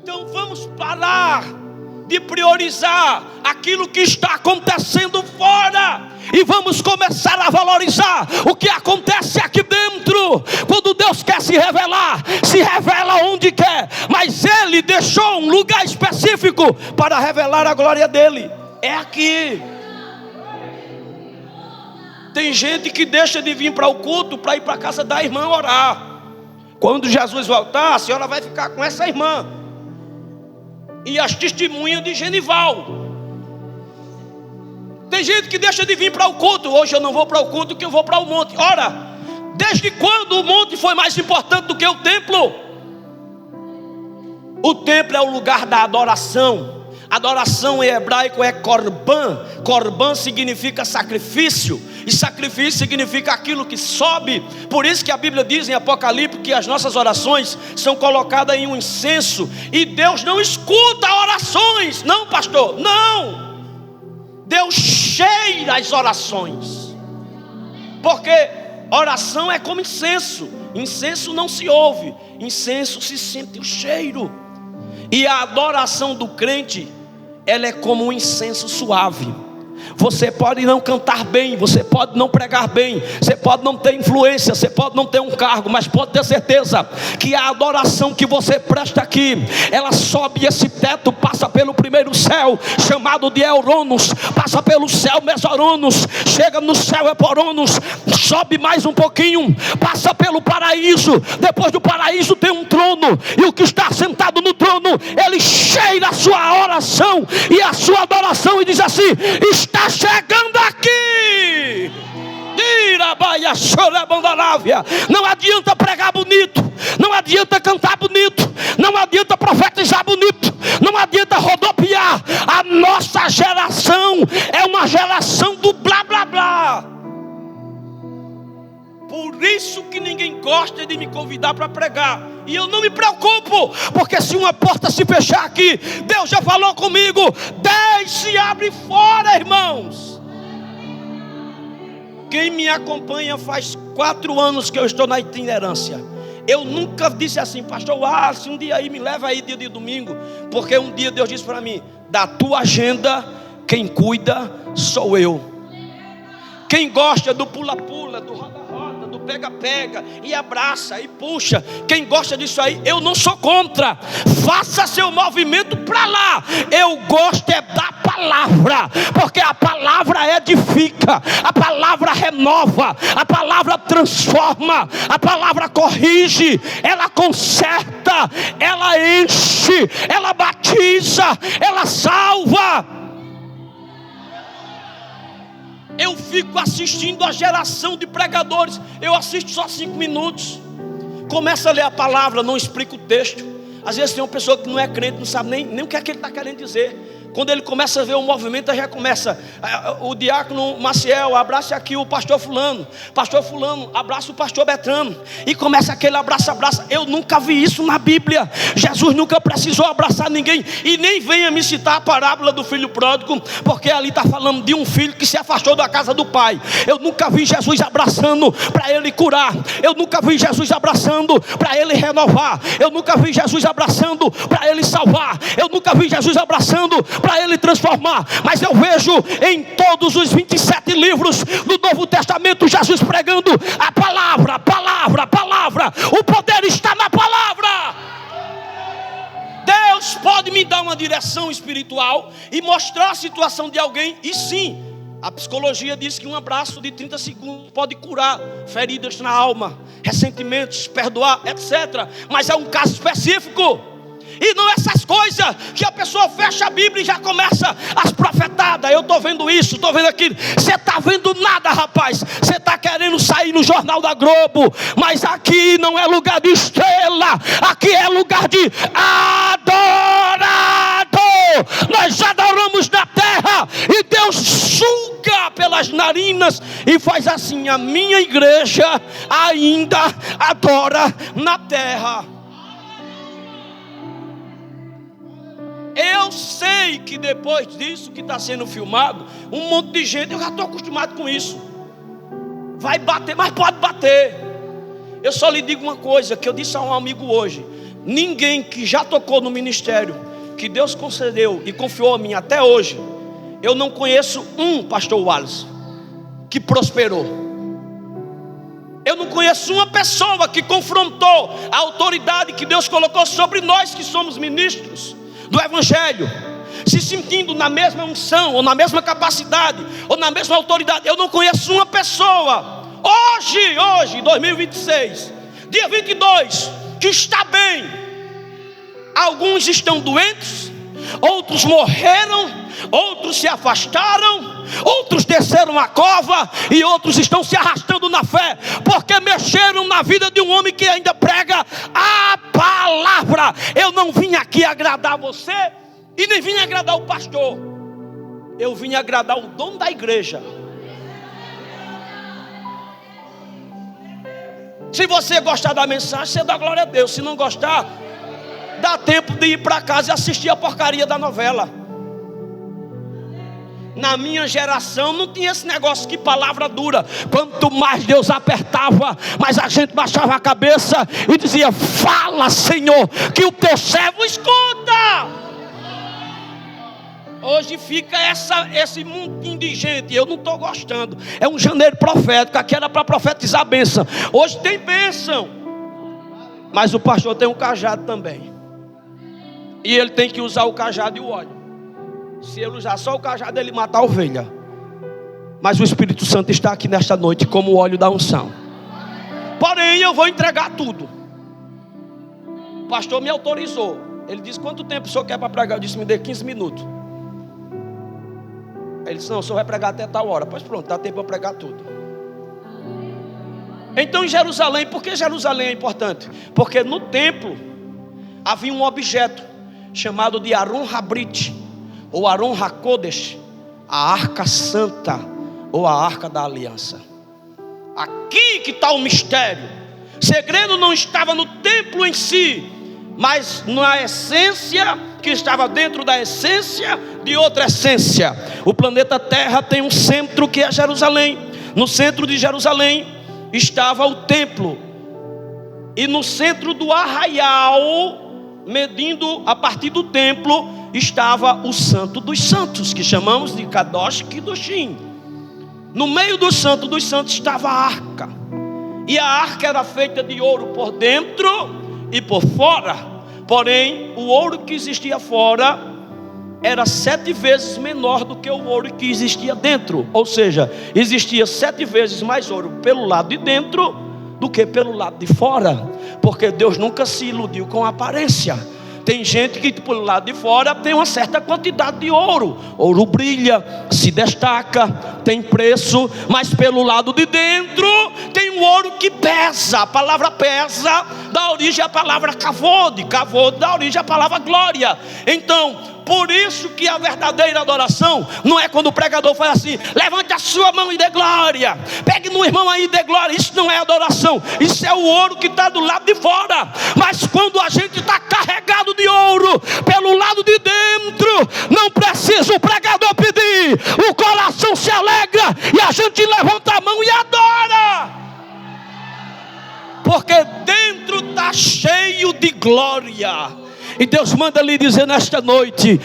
Então vamos parar de priorizar aquilo que está acontecendo fora e vamos começar a valorizar o que acontece aqui dentro. Quando Deus quer se revela onde quer, mas Ele deixou um lugar específico para revelar a glória dEle. É aqui. Tem gente que deixa de vir para o culto para ir para a casa da irmã orar. Quando Jesus voltar, a senhora vai ficar com essa irmã e as testemunhas de Genival. Tem gente que deixa de vir para o culto. Hoje eu não vou para o culto, que eu vou para o monte. Ora, desde quando o monte foi mais importante do que o templo? O templo é o lugar da adoração. Adoração em hebraico é korban. Korban significa sacrifício, e sacrifício significa aquilo que sobe. Por isso que a Bíblia diz em Apocalipse que as nossas orações são colocadas em um incenso. E Deus não escuta orações. Não, pastor, não. Deus cheira as orações, porque oração é como incenso. Incenso não se ouve, incenso se sente o cheiro. E a adoração do crente, ela é como um incenso suave. Você pode não cantar bem, você pode não pregar bem, você pode não ter influência, você pode não ter um cargo, mas pode ter certeza que a adoração que você presta aqui, ela sobe esse teto, passa pelo primeiro céu, chamado de Euronos, passa pelo céu Mesoronos, chega no céu Eporonos, sobe mais um pouquinho, passa pelo paraíso. Depois do paraíso tem um trono, e o que está sentado no trono, ele cheira a sua oração e a sua adoração e diz assim: está chegando aqui. Não adianta pregar bonito, não adianta cantar bonito, não adianta profetizar bonito, não adianta rodopiar. A nossa geração é uma geração do blá blá blá. Por isso que ninguém gosta de me convidar para pregar. E eu não me preocupo, porque se uma porta se fechar aqui, Deus já falou comigo, 10 se abre fora, irmãos. Quem me acompanha faz 4 anos que eu estou na itinerância. Eu nunca disse assim: pastor Wallace, um dia aí me leva aí dia de domingo. Porque um dia Deus disse para mim: da tua agenda, quem cuida sou eu. Quem gosta do pula-pula, do roda-roda, do pega-pega, e abraça, e puxa, quem gosta disso aí, eu não sou contra. Faça seu movimento para lá. Eu gosto é da palavra, porque a palavra edifica, a palavra renova, a palavra transforma, a palavra corrige, ela conserta, ela enche, ela batiza, ela salva. Eu fico assistindo a geração de pregadores. Eu assisto só 5 minutos. Começa a ler a palavra, não explica o texto. Às vezes tem uma pessoa que não é crente, não sabe nem o que é que ele está querendo dizer. Quando ele começa a ver o movimento, já começa: o diácono Maciel, abraça aqui o pastor fulano. Pastor fulano, abraça o pastor Betrano. E começa aquele abraça. Eu nunca vi isso na Bíblia. Jesus nunca precisou abraçar ninguém. E nem venha me citar a parábola do filho pródigo, porque ali está falando de um filho que se afastou da casa do pai. Eu nunca vi Jesus abraçando para ele curar. Eu nunca vi Jesus abraçando para ele renovar. Eu nunca vi Jesus abraçando para ele salvar. Eu nunca vi Jesus abraçando para ele transformar. Mas eu vejo em todos os 27 livros do Novo Testamento Jesus pregando a palavra, palavra, palavra. O poder está na palavra. Deus pode me dar uma direção espiritual e mostrar a situação de alguém. E sim, a psicologia diz que um abraço de 30 segundos pode curar feridas na alma, ressentimentos, perdoar, etc. Mas é um caso específico. E não essas coisas que a pessoa fecha a Bíblia e já começa as profetadas. Eu estou vendo isso, estou vendo aquilo. Você está vendo nada, rapaz. Você está querendo sair no Jornal da Globo. Mas aqui não é lugar de estrela. Aqui é lugar de adorador. Nós adoramos na terra e Deus julga pelas narinas e faz assim: a minha igreja ainda adora na terra. Eu sei que depois disso que está sendo filmado, um monte de gente, eu já estou acostumado com isso, vai bater, mas pode bater. Eu só lhe digo uma coisa, que eu disse a um amigo hoje: ninguém que já tocou no ministério que Deus concedeu e confiou a mim até hoje, eu não conheço um pastor Wallace que prosperou. Eu não conheço uma pessoa que confrontou a autoridade que Deus colocou sobre nós que somos ministros do Evangelho, se sentindo na mesma unção, ou na mesma capacidade, ou na mesma autoridade. Eu não conheço uma pessoa hoje, 2026, dia 22, que está bem. Alguns estão doentes, outros morreram, outros se afastaram, outros desceram a cova, e outros estão se arrastando na fé, porque mexeram na vida de um homem que ainda prega a palavra. Eu não vim aqui agradar você, e nem vim agradar o pastor, eu vim agradar o dono da igreja. Se você gostar da mensagem, você dá glória a Deus. Se não gostar, dá tempo de ir para casa e assistir a porcaria da novela. Na minha geração não tinha esse negócio que palavra dura. Quanto mais Deus apertava, mais a gente baixava a cabeça e dizia: fala, Senhor, que o teu servo escuta. Hoje fica esse montinho de gente. Eu não estou gostando. É um janeiro profético. Aqui era para profetizar a bênção. Hoje tem bênção, mas o pastor tem um cajado também, e ele tem que usar o cajado e o óleo. Se ele usar só o cajado, ele mata a ovelha. Mas o Espírito Santo está aqui nesta noite como o óleo da unção. Porém, eu vou entregar tudo. O pastor me autorizou. Ele disse: quanto tempo o senhor quer para pregar? Eu disse: me dê 15 minutos. Ele disse: não, o senhor vai pregar até tal hora. Pois pronto, dá tempo para pregar tudo. Então, em Jerusalém, por que Jerusalém é importante? Porque no templo havia um objeto chamado de Aron Habrit, ou Aron HaKodesh, a arca santa, ou a arca da aliança. Aqui que está o mistério. O segredo não estava no templo em si, mas na essência que estava dentro da essência de outra essência. O planeta Terra tem um centro que é Jerusalém. No centro de Jerusalém estava o templo, e no centro do arraial, medindo a partir do templo, estava o Santo dos Santos, que chamamos de Kadosh Kedoshim. No meio do Santo dos Santos estava a arca, e a arca era feita de ouro por dentro e por fora. Porém, o ouro que existia fora era 7 vezes menor do que o ouro que existia dentro. Ou seja, existia 7 vezes mais ouro pelo lado de dentro do que pelo lado de fora, porque Deus nunca se iludiu com a aparência. Tem gente que pelo lado de fora tem uma certa quantidade de ouro. Ouro brilha, se destaca, tem preço. Mas pelo lado de dentro tem um ouro que pesa. A palavra pesa dá origem à palavra kavod. Kavod dá origem à palavra glória. Então, por isso que a verdadeira adoração não é quando o pregador faz assim: levante a sua mão e dê glória, pegue no irmão aí e dê glória. Isso não é adoração, isso é o ouro que está do lado de fora. Mas quando a gente está carregado de ouro pelo lado de dentro, não precisa o pregador pedir, o coração se alegra e a gente levanta a mão e adora, porque dentro está cheio de glória. E Deus manda lhe dizer nesta noite: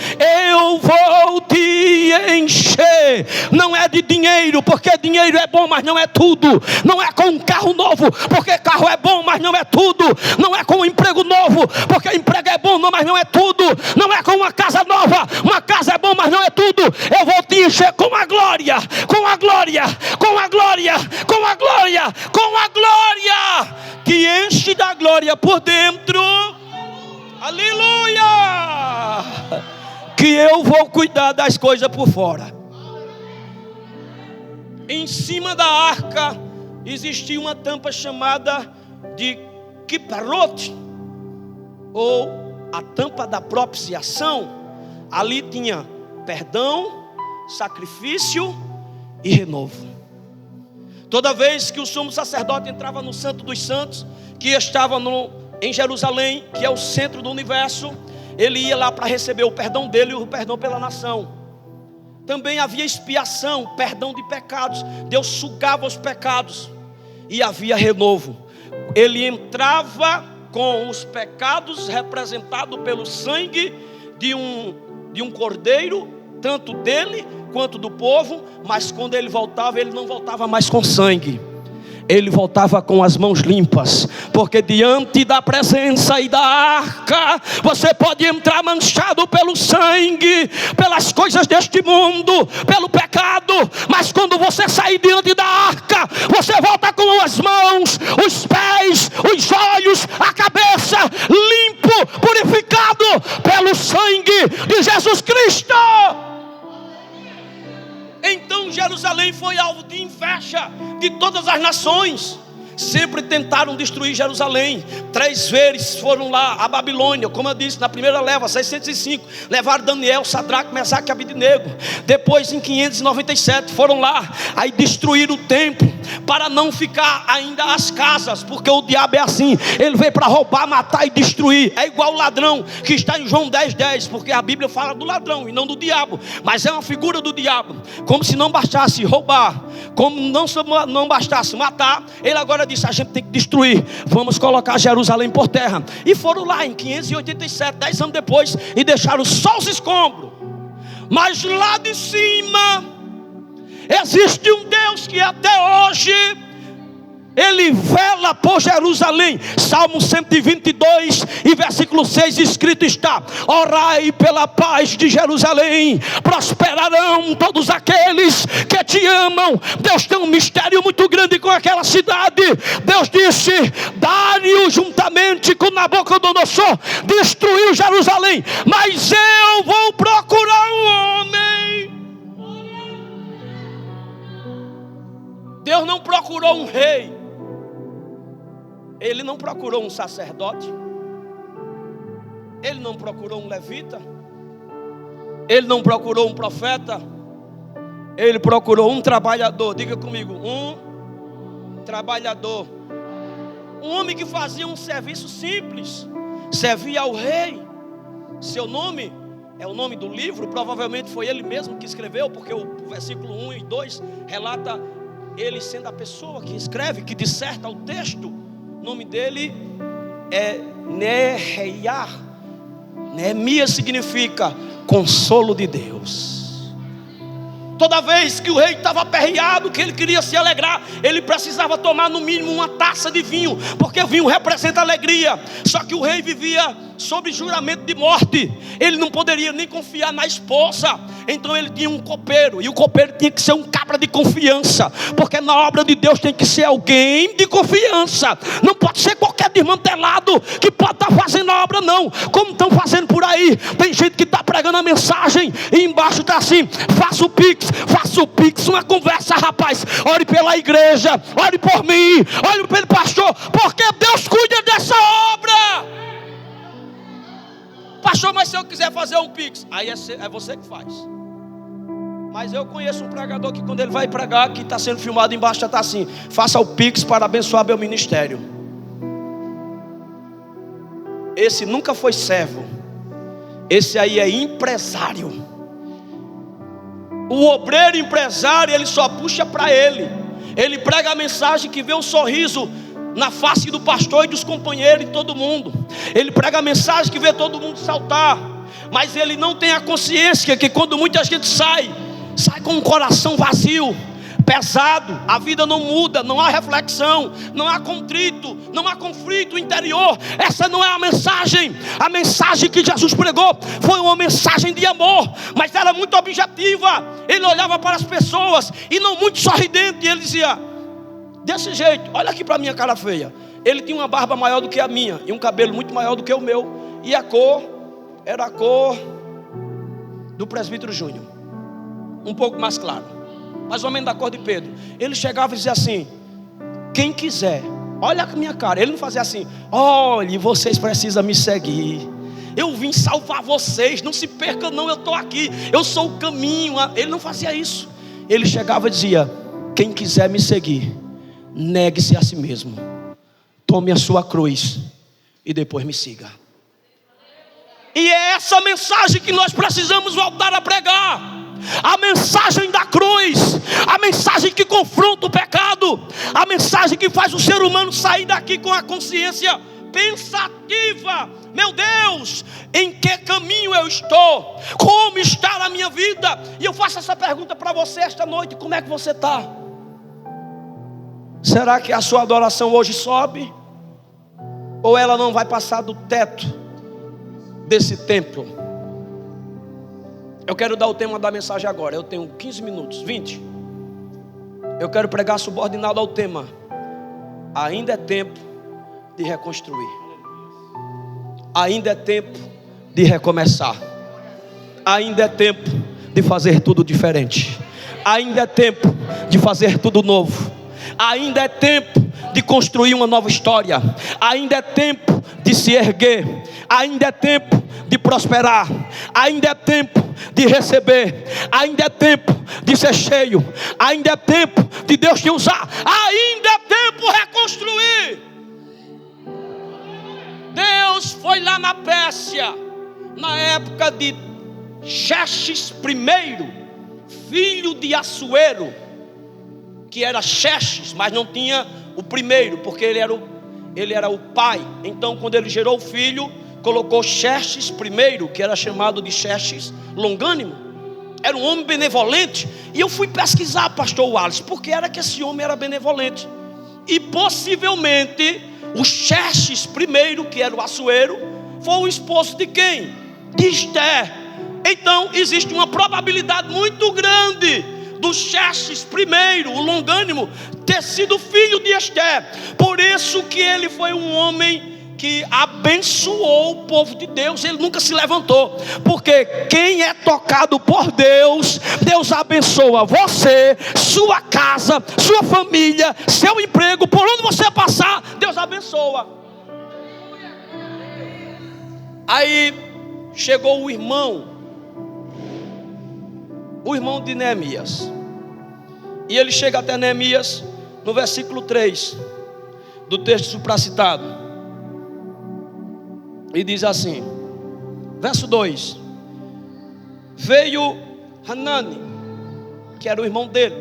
eu vou te encher. Não é de dinheiro, porque dinheiro é bom, mas não é tudo. Não é com um carro novo, porque carro é bom, mas não é tudo. Não é com um emprego novo, porque emprego é bom, mas não é tudo. Não é com uma casa nova, uma casa é bom, mas não é tudo. Eu vou te encher com a glória, com a glória, com a glória, com a glória, com a glória, que enche da glória por dentro. Aleluia! Que eu vou cuidar das coisas por fora. Em cima da arca existia uma tampa chamada de kiparot, ou a tampa da propiciação. Ali tinha perdão, sacrifício e renovo. Toda vez que o sumo sacerdote entrava no Santo dos Santos, que estava em Jerusalém, que é o centro do universo, ele ia lá para receber o perdão dele e o perdão pela nação. Também havia expiação, perdão de pecados. Deus sugava os pecados e havia renovo. Ele entrava com os pecados representados pelo sangue de um cordeiro, tanto dele quanto do povo. Mas quando ele voltava, ele não voltava mais com sangue, ele voltava com as mãos limpas, porque diante da presença e da arca, você pode entrar manchado pelo sangue, pelas coisas deste mundo, pelo pecado, mas quando você sair diante da arca, você volta com as mãos, os pés, os olhos, a cabeça, limpo, purificado pelo sangue de Jesus Cristo. Então Jerusalém foi alvo de inveja de todas as nações. Sempre tentaram destruir Jerusalém. 3 vezes foram lá a Babilônia, como eu disse, na primeira leva, 605. Levaram Daniel, Sadraque, Mesaque e Abednego. Depois em 597 foram lá, aí destruíram o templo, para não ficar ainda as casas, porque o diabo é assim, ele veio para roubar, matar e destruir. É igual o ladrão que está em João 10:10, porque a Bíblia fala do ladrão e não do diabo, mas é uma figura do diabo. Como se não bastasse roubar, como não bastasse matar, ele agora disse: a gente tem que destruir, vamos colocar Jerusalém por terra. E foram lá em 587, 10 anos depois, e deixaram só os escombros. Mas lá de cima existe um Deus que até hoje Ele vela por Jerusalém. Salmo 122 e versículo 6 escrito está: orai pela paz de Jerusalém, prosperarão todos aqueles que te amam. Deus tem um mistério muito grande com aquela cidade. Deus disse: Dário juntamente com Nabucodonosor destruiu Jerusalém, mas eu vou procurar um homem. Deus não procurou um rei, Ele não procurou um sacerdote, Ele não procurou um levita, Ele não procurou um profeta, Ele procurou um trabalhador. Diga comigo: um trabalhador. Um homem que fazia um serviço simples, servia ao rei. Seu nome é o nome do livro, provavelmente foi ele mesmo que escreveu, porque o versículo 1 e 2 relata ele sendo a pessoa que escreve, que disserta o texto. O nome dele é Nehemiah. Neemias significa consolo de Deus. Toda vez que o rei estava aperreado, que ele queria se alegrar, ele precisava tomar no mínimo uma taça de vinho, porque vinho representa alegria. Só que o rei vivia sob juramento de morte, ele não poderia nem confiar na esposa. Então ele tinha um copeiro, e o copeiro tinha que ser um cabra de confiança, porque na obra de Deus tem que ser alguém de confiança. Não pode ser qualquer desmantelado que pode estar fazendo a obra, não. Como estão fazendo por aí, tem gente que está pregando a mensagem e embaixo está assim: faça o pix, uma conversa, rapaz. Ore pela igreja, ore por mim, ore pelo pastor, porque Deus cuida dessa obra. Pastor, mas se eu quiser fazer um pix, aí é você que faz. Mas eu conheço um pregador que quando ele vai pregar, que está sendo filmado embaixo, já está assim: faça o pix para abençoar meu ministério. Esse nunca foi servo, esse aí é empresário. O obreiro empresário, ele só puxa para ele. Ele prega a mensagem que vê um sorriso na face do pastor e dos companheiros e todo mundo. Ele prega a mensagem que vê todo mundo saltar. Mas ele não tem a consciência que quando muita gente sai com um coração vazio, pesado, a vida não muda, não há reflexão, não há contrito, não há conflito interior. Essa não é a mensagem. A mensagem que Jesus pregou foi uma mensagem de amor, mas era muito objetiva. Ele olhava para as pessoas e não muito sorridente, e ele dizia desse jeito: olha aqui para a minha cara feia. Ele tinha uma barba maior do que a minha e um cabelo muito maior do que o meu, e a cor era a cor do presbítero Júnior, um pouco mais claro, mais ou menos da cor de Pedro. Ele chegava e dizia assim: quem quiser, olha a minha cara. Ele não fazia assim: olhe, vocês precisam me seguir, eu vim salvar vocês, não se percam não, eu estou aqui, eu sou o caminho. Ele não fazia isso. ele chegava e dizia: quem quiser me seguir, negue-se a si mesmo, tome a sua cruz e depois me siga. E é essa mensagem que nós precisamos voltar a pregar. A mensagem da cruz, a mensagem que confronta o pecado, a mensagem que faz o ser humano sair daqui com a consciência pensativa: meu Deus, em que caminho eu estou? Como está a minha vida? E eu faço essa pergunta para você esta noite: como é que você está? Será que a sua adoração hoje sobe? Ou ela não vai passar do teto desse templo? Eu quero dar o tema da mensagem agora. Eu tenho 15 minutos, 20. Eu quero pregar subordinado ao tema: ainda é tempo de reconstruir. Ainda é tempo de recomeçar. Ainda é tempo de fazer tudo diferente. Ainda é tempo de fazer tudo novo. Ainda é tempo de construir uma nova história. Ainda é tempo de se erguer. Ainda é tempo de prosperar. Ainda é tempo de receber. Ainda é tempo de ser cheio. Ainda é tempo de Deus te usar. Ainda é tempo de reconstruir. Deus foi lá na Pérsia, na época de Xerxes I, filho de Assuero, que era Xerxes, mas não tinha o primeiro, porque ele era o pai. Então, quando ele gerou o filho, colocou Xerxes I, que era chamado de Xerxes Longânimo. Era um homem benevolente. E eu fui pesquisar, pastor Wallace, porque era que esse homem era benevolente. E possivelmente o Xerxes I, que era o Assuero, foi o esposo de quem? De Esther. Então existe uma probabilidade muito grande do Xerxes I, o Longânimo, ter sido filho de Esther. Por isso que ele foi um homem que abençoou o povo de Deus. Ele nunca se levantou, porque quem é tocado por Deus, Deus abençoa você, sua casa, sua família, seu emprego. Por onde você passar, Deus abençoa. Aí chegou o irmão de Neemias, e ele chega até Neemias no versículo 3 do texto supracitado, e diz assim, verso 2: veio Hanani, que era o irmão dele,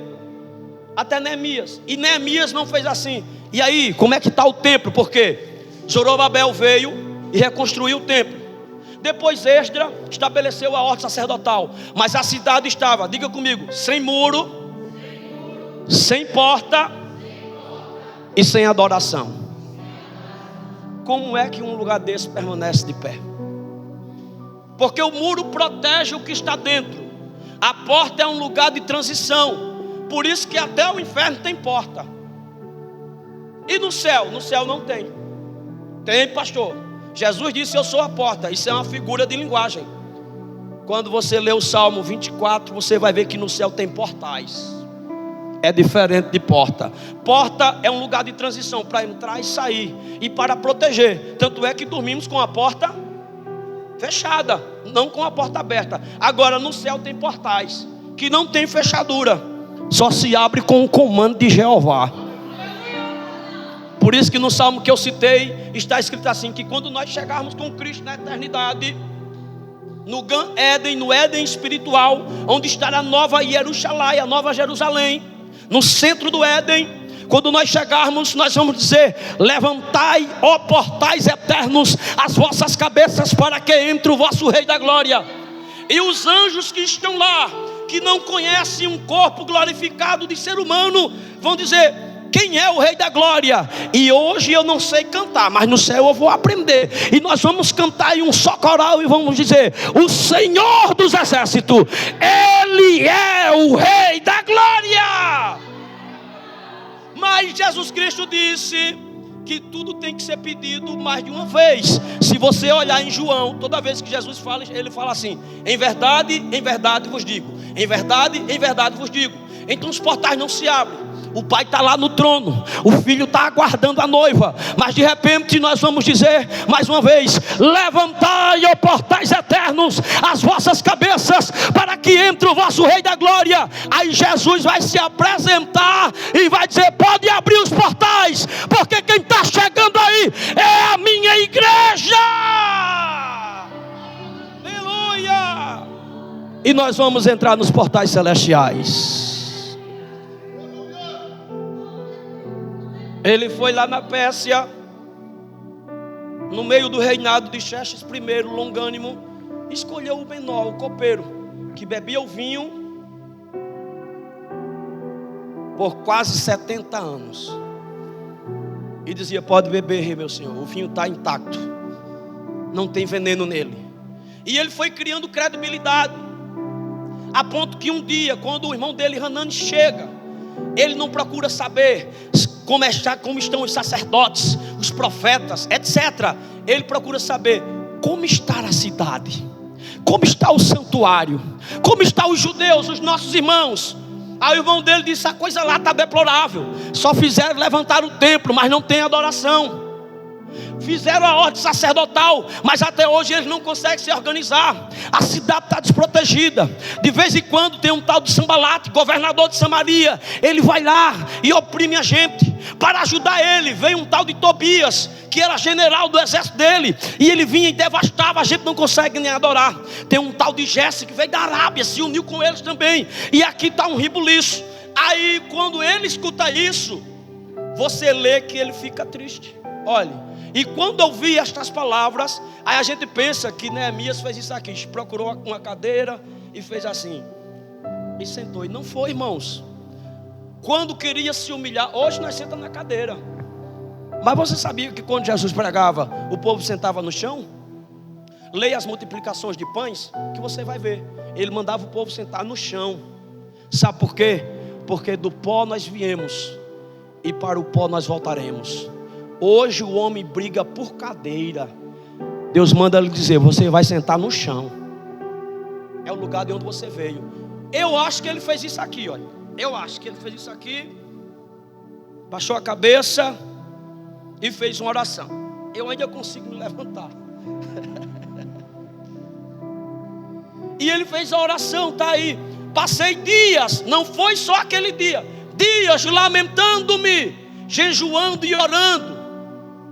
até Neemias, e Neemias não fez assim: e aí, como é que está o templo? Porque Zorobabel veio e reconstruiu o templo. Depois Esdra estabeleceu a ordem sacerdotal, mas a cidade estava, diga comigo, sem muro, sem porta e sem adoração. Como é que um lugar desse permanece de pé? Porque o muro protege o que está dentro. A porta é um lugar de transição. Por isso que até o inferno tem porta. E no céu? No céu não tem. Tem, pastor. Jesus disse: eu sou a porta. Isso é uma figura de linguagem. Quando você lê o Salmo 24, você vai ver que no céu tem portais. É diferente de porta. Porta é um lugar de transição para entrar e sair, e para proteger. Tanto é que dormimos com a porta fechada, não com a porta aberta. Agora no céu tem portais que não tem fechadura, só se abre com o comando de Jeová. Por isso que no salmo que eu citei está escrito assim: que quando nós chegarmos com Cristo na eternidade, no Gan Éden, no Éden espiritual, onde estará a nova Jerusalém, a nova Jerusalém, no centro do Éden, quando nós chegarmos, nós vamos dizer: levantai, ó portais eternos, as vossas cabeças, para que entre o vosso Rei da Glória. E os anjos que estão lá, que não conhecem um corpo glorificado de ser humano, vão dizer: quem é o Rei da Glória? E hoje eu não sei cantar, mas no céu eu vou aprender. E nós vamos cantar em um só coral e vamos dizer: o Senhor dos Exércitos, Ele é o Rei da Glória. Mas Jesus Cristo disse que tudo tem que ser pedido mais de uma vez. Se você olhar em João, toda vez que Jesus fala, ele fala assim: em verdade vos digo, em verdade vos digo. Então os portais não se abrem. o pai está lá no trono, o filho está aguardando a noiva, mas de repente nós vamos dizer mais uma vez: levantai, ó portais eternos, as vossas cabeças, para que entre o vosso Rei da Glória. Aí Jesus vai se apresentar e vai dizer: pode abrir os portais, porque quem está chegando aí é a minha igreja. Aleluia! E nós vamos entrar nos portais celestiais. Ele foi lá na Pérsia, no meio do reinado de Xerxes I, longânimo, escolheu o menor, o copeiro, que bebia o vinho por quase 70 anos, e dizia: pode beber, rei meu senhor, o vinho está intacto, não tem veneno nele. E ele foi criando credibilidade, a ponto que um dia, quando o irmão dele, Hanani, chega, ele não procura saber como estão os sacerdotes, os profetas, etc. Ele procura saber como está a cidade, como está o santuário, como estão os judeus, os nossos irmãos. Aí o irmão dele disse: a coisa lá está deplorável, só fizeram levantar o templo, mas não tem adoração. Fizeram a ordem sacerdotal, mas até hoje eles não conseguem se organizar. A cidade está desprotegida. De vez em quando tem um tal de Sambalate, governador de Samaria, ele vai lá e oprime a gente. Para ajudar ele, veio um tal de Tobias, que era general do exército dele, e ele vinha e devastava, a gente não consegue nem adorar. Tem um tal de Jesse, que veio da Arábia, se uniu com eles também, e aqui está um ribuliço. Aí quando ele escuta isso, você lê que ele fica triste. Olha, e quando eu vi estas palavras, aí a gente pensa que Neemias fez isso aqui, procurou uma cadeira e fez assim, e sentou. E não foi, irmãos. Quando queria se humilhar, hoje nós sentamos na cadeira. Mas você sabia que quando Jesus pregava, o povo sentava no chão? Leia as multiplicações de pães, que você vai ver. Ele mandava o povo sentar no chão. Sabe por quê? Porque do pó nós viemos, e para o pó nós voltaremos. Hoje o homem briga por cadeira. Deus manda ele dizer: você vai sentar no chão. É o lugar de onde você veio. Eu acho que ele fez isso aqui, olha. Eu acho que ele fez isso aqui, baixou a cabeça e fez uma oração. Eu ainda consigo me levantar. E ele fez a oração, está aí. Passei dias, não foi só aquele dia, dias lamentando-me, jejuando e orando.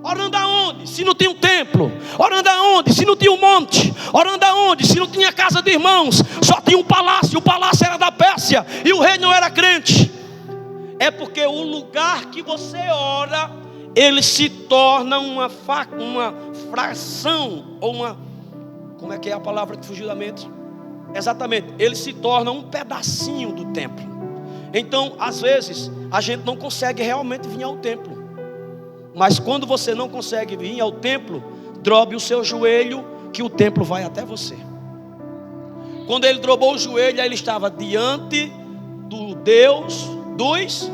Orando aonde? Se não tinha um templo. Orando aonde? Se não tinha um monte. Orando aonde? Se não tinha casa de irmãos. Só tinha um palácio. O palácio era da Pérsia e o rei não era crente. É porque o lugar que você ora, ele se torna uma fração, ou uma... Como é que é a palavra que fugiu da mente? Exatamente, ele se torna um pedacinho do templo. Então, às vezes, a gente não consegue realmente vir ao templo. Mas quando você não consegue vir ao templo, drobe o seu joelho, que o templo vai até você. Quando ele dobrou o joelho, aí ele estava diante do Deus dos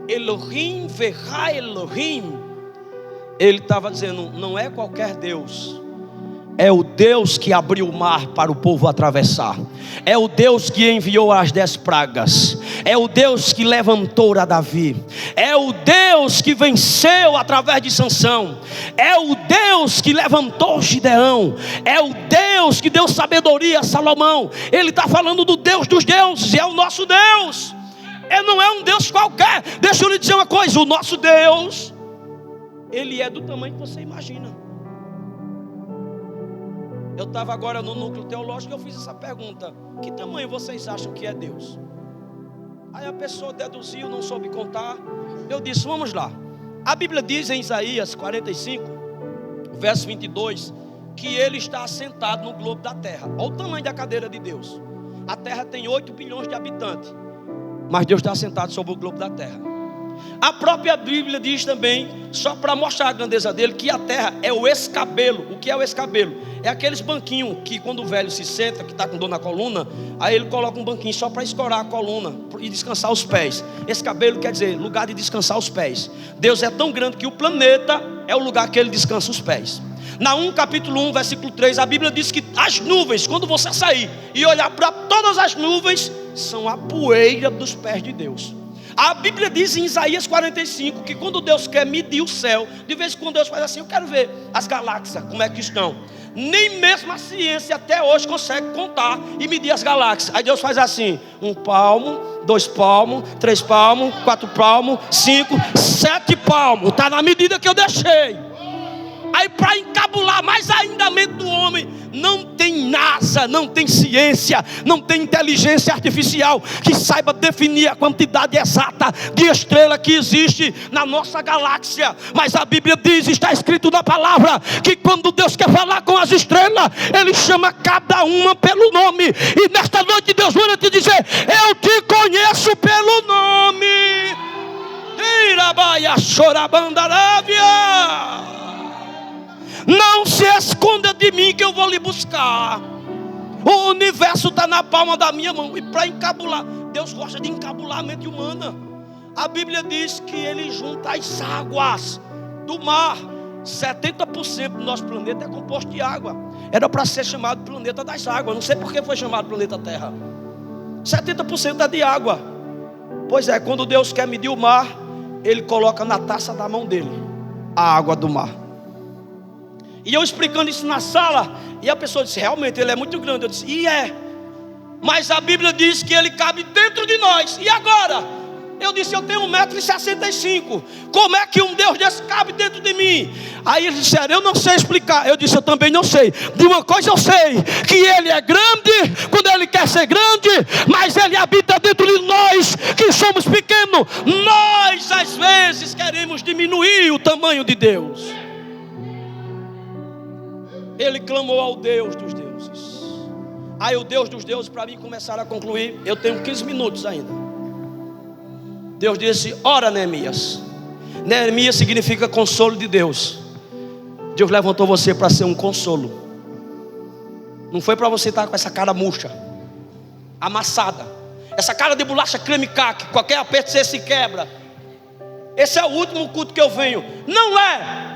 Elohim, Verá Elohim. Ele estava dizendo: não é qualquer Deus, é o Deus que abriu o mar para o povo atravessar. É o Deus que enviou as 10 pragas. É o Deus que levantou a Davi. É o Deus que venceu através de Sansão. É o Deus que levantou Gideão. É o Deus que deu sabedoria a Salomão. Ele está falando do Deus dos deuses. É o nosso Deus. Ele não é um Deus qualquer. Deixa eu lhe dizer uma coisa: o nosso Deus, ele é do tamanho que você imagina. Eu estava agora no núcleo teológico e eu fiz essa pergunta: que tamanho vocês acham que é Deus? Aí a pessoa deduziu, não soube contar. Eu disse: vamos lá. A Bíblia diz em Isaías 45, verso 22, que ele está assentado no globo da terra. Olha o tamanho da cadeira de Deus. A terra tem 8 bilhões de habitantes, mas Deus está assentado sobre o globo da terra. A própria Bíblia diz também, só para mostrar a grandeza dele, que a terra é o escabelo. O que é o escabelo? É aqueles banquinhos que quando o velho se senta, que está com dor na coluna, aí ele coloca um banquinho só para escorar a coluna e descansar os pés. Escabelo quer dizer lugar de descansar os pés. Deus é tão grande que o planeta é o lugar que ele descansa os pés. Naum capítulo 1, versículo 3, a Bíblia diz que as nuvens, quando você sair e olhar para todas as nuvens, são a poeira dos pés de Deus. A Bíblia diz em Isaías 45 que quando Deus quer medir o céu, de vez em quando Deus faz assim: eu quero ver as galáxias, como é que estão. Nem mesmo a ciência até hoje consegue contar e medir as galáxias. Aí Deus faz assim: 1 palmo, 2 palmos, 3 palmos, 4 palmos, 5, 7 palmos. Está na medida que eu deixei. Aí para encabular mais ainda a mente do homem, não tem NASA, não tem ciência, não tem inteligência artificial que saiba definir a quantidade exata de estrela que existe na nossa galáxia. Mas a Bíblia diz, está escrito na palavra, que quando Deus quer falar com as estrelas, Ele chama cada uma pelo nome. E nesta noite Deus manda te dizer: eu te conheço pelo nome. Irabaia chorabandarábia. Não se esconda de mim que eu vou lhe buscar. O universo está na palma da minha mão. E para encabular, Deus gosta de encabular a mente humana. A Bíblia diz que Ele junta as águas do mar. 70% do nosso planeta é composto de água. Era para ser chamado planeta das águas. Não sei por que foi chamado planeta Terra. 70% é de água. Pois é, quando Deus quer medir o mar, Ele coloca na taça da mão dele a água do mar. E eu explicando isso na sala, e a pessoa disse: realmente ele é muito grande. Eu disse: e é, mas a Bíblia diz que ele cabe dentro de nós. E agora? Eu disse: eu tenho 1,65 m. Como é que um Deus desse cabe dentro de mim? Aí eles disseram: eu não sei explicar. Eu disse: eu também não sei. De uma coisa eu sei, que Ele é grande quando Ele quer ser grande, mas Ele habita dentro de nós que somos pequenos. Nós às vezes queremos diminuir o tamanho de Deus. Ele clamou ao Deus dos deuses. Aí o Deus dos deuses, para mim começar a concluir, eu tenho 15 minutos ainda. Deus disse: ora, Neemias. Neemias significa consolo de Deus. Deus levantou você para ser um consolo. Não foi para você estar com essa cara murcha, amassada, essa cara de bolacha creme caque, qualquer aperto você se quebra. Esse é o último culto que eu venho. Não é.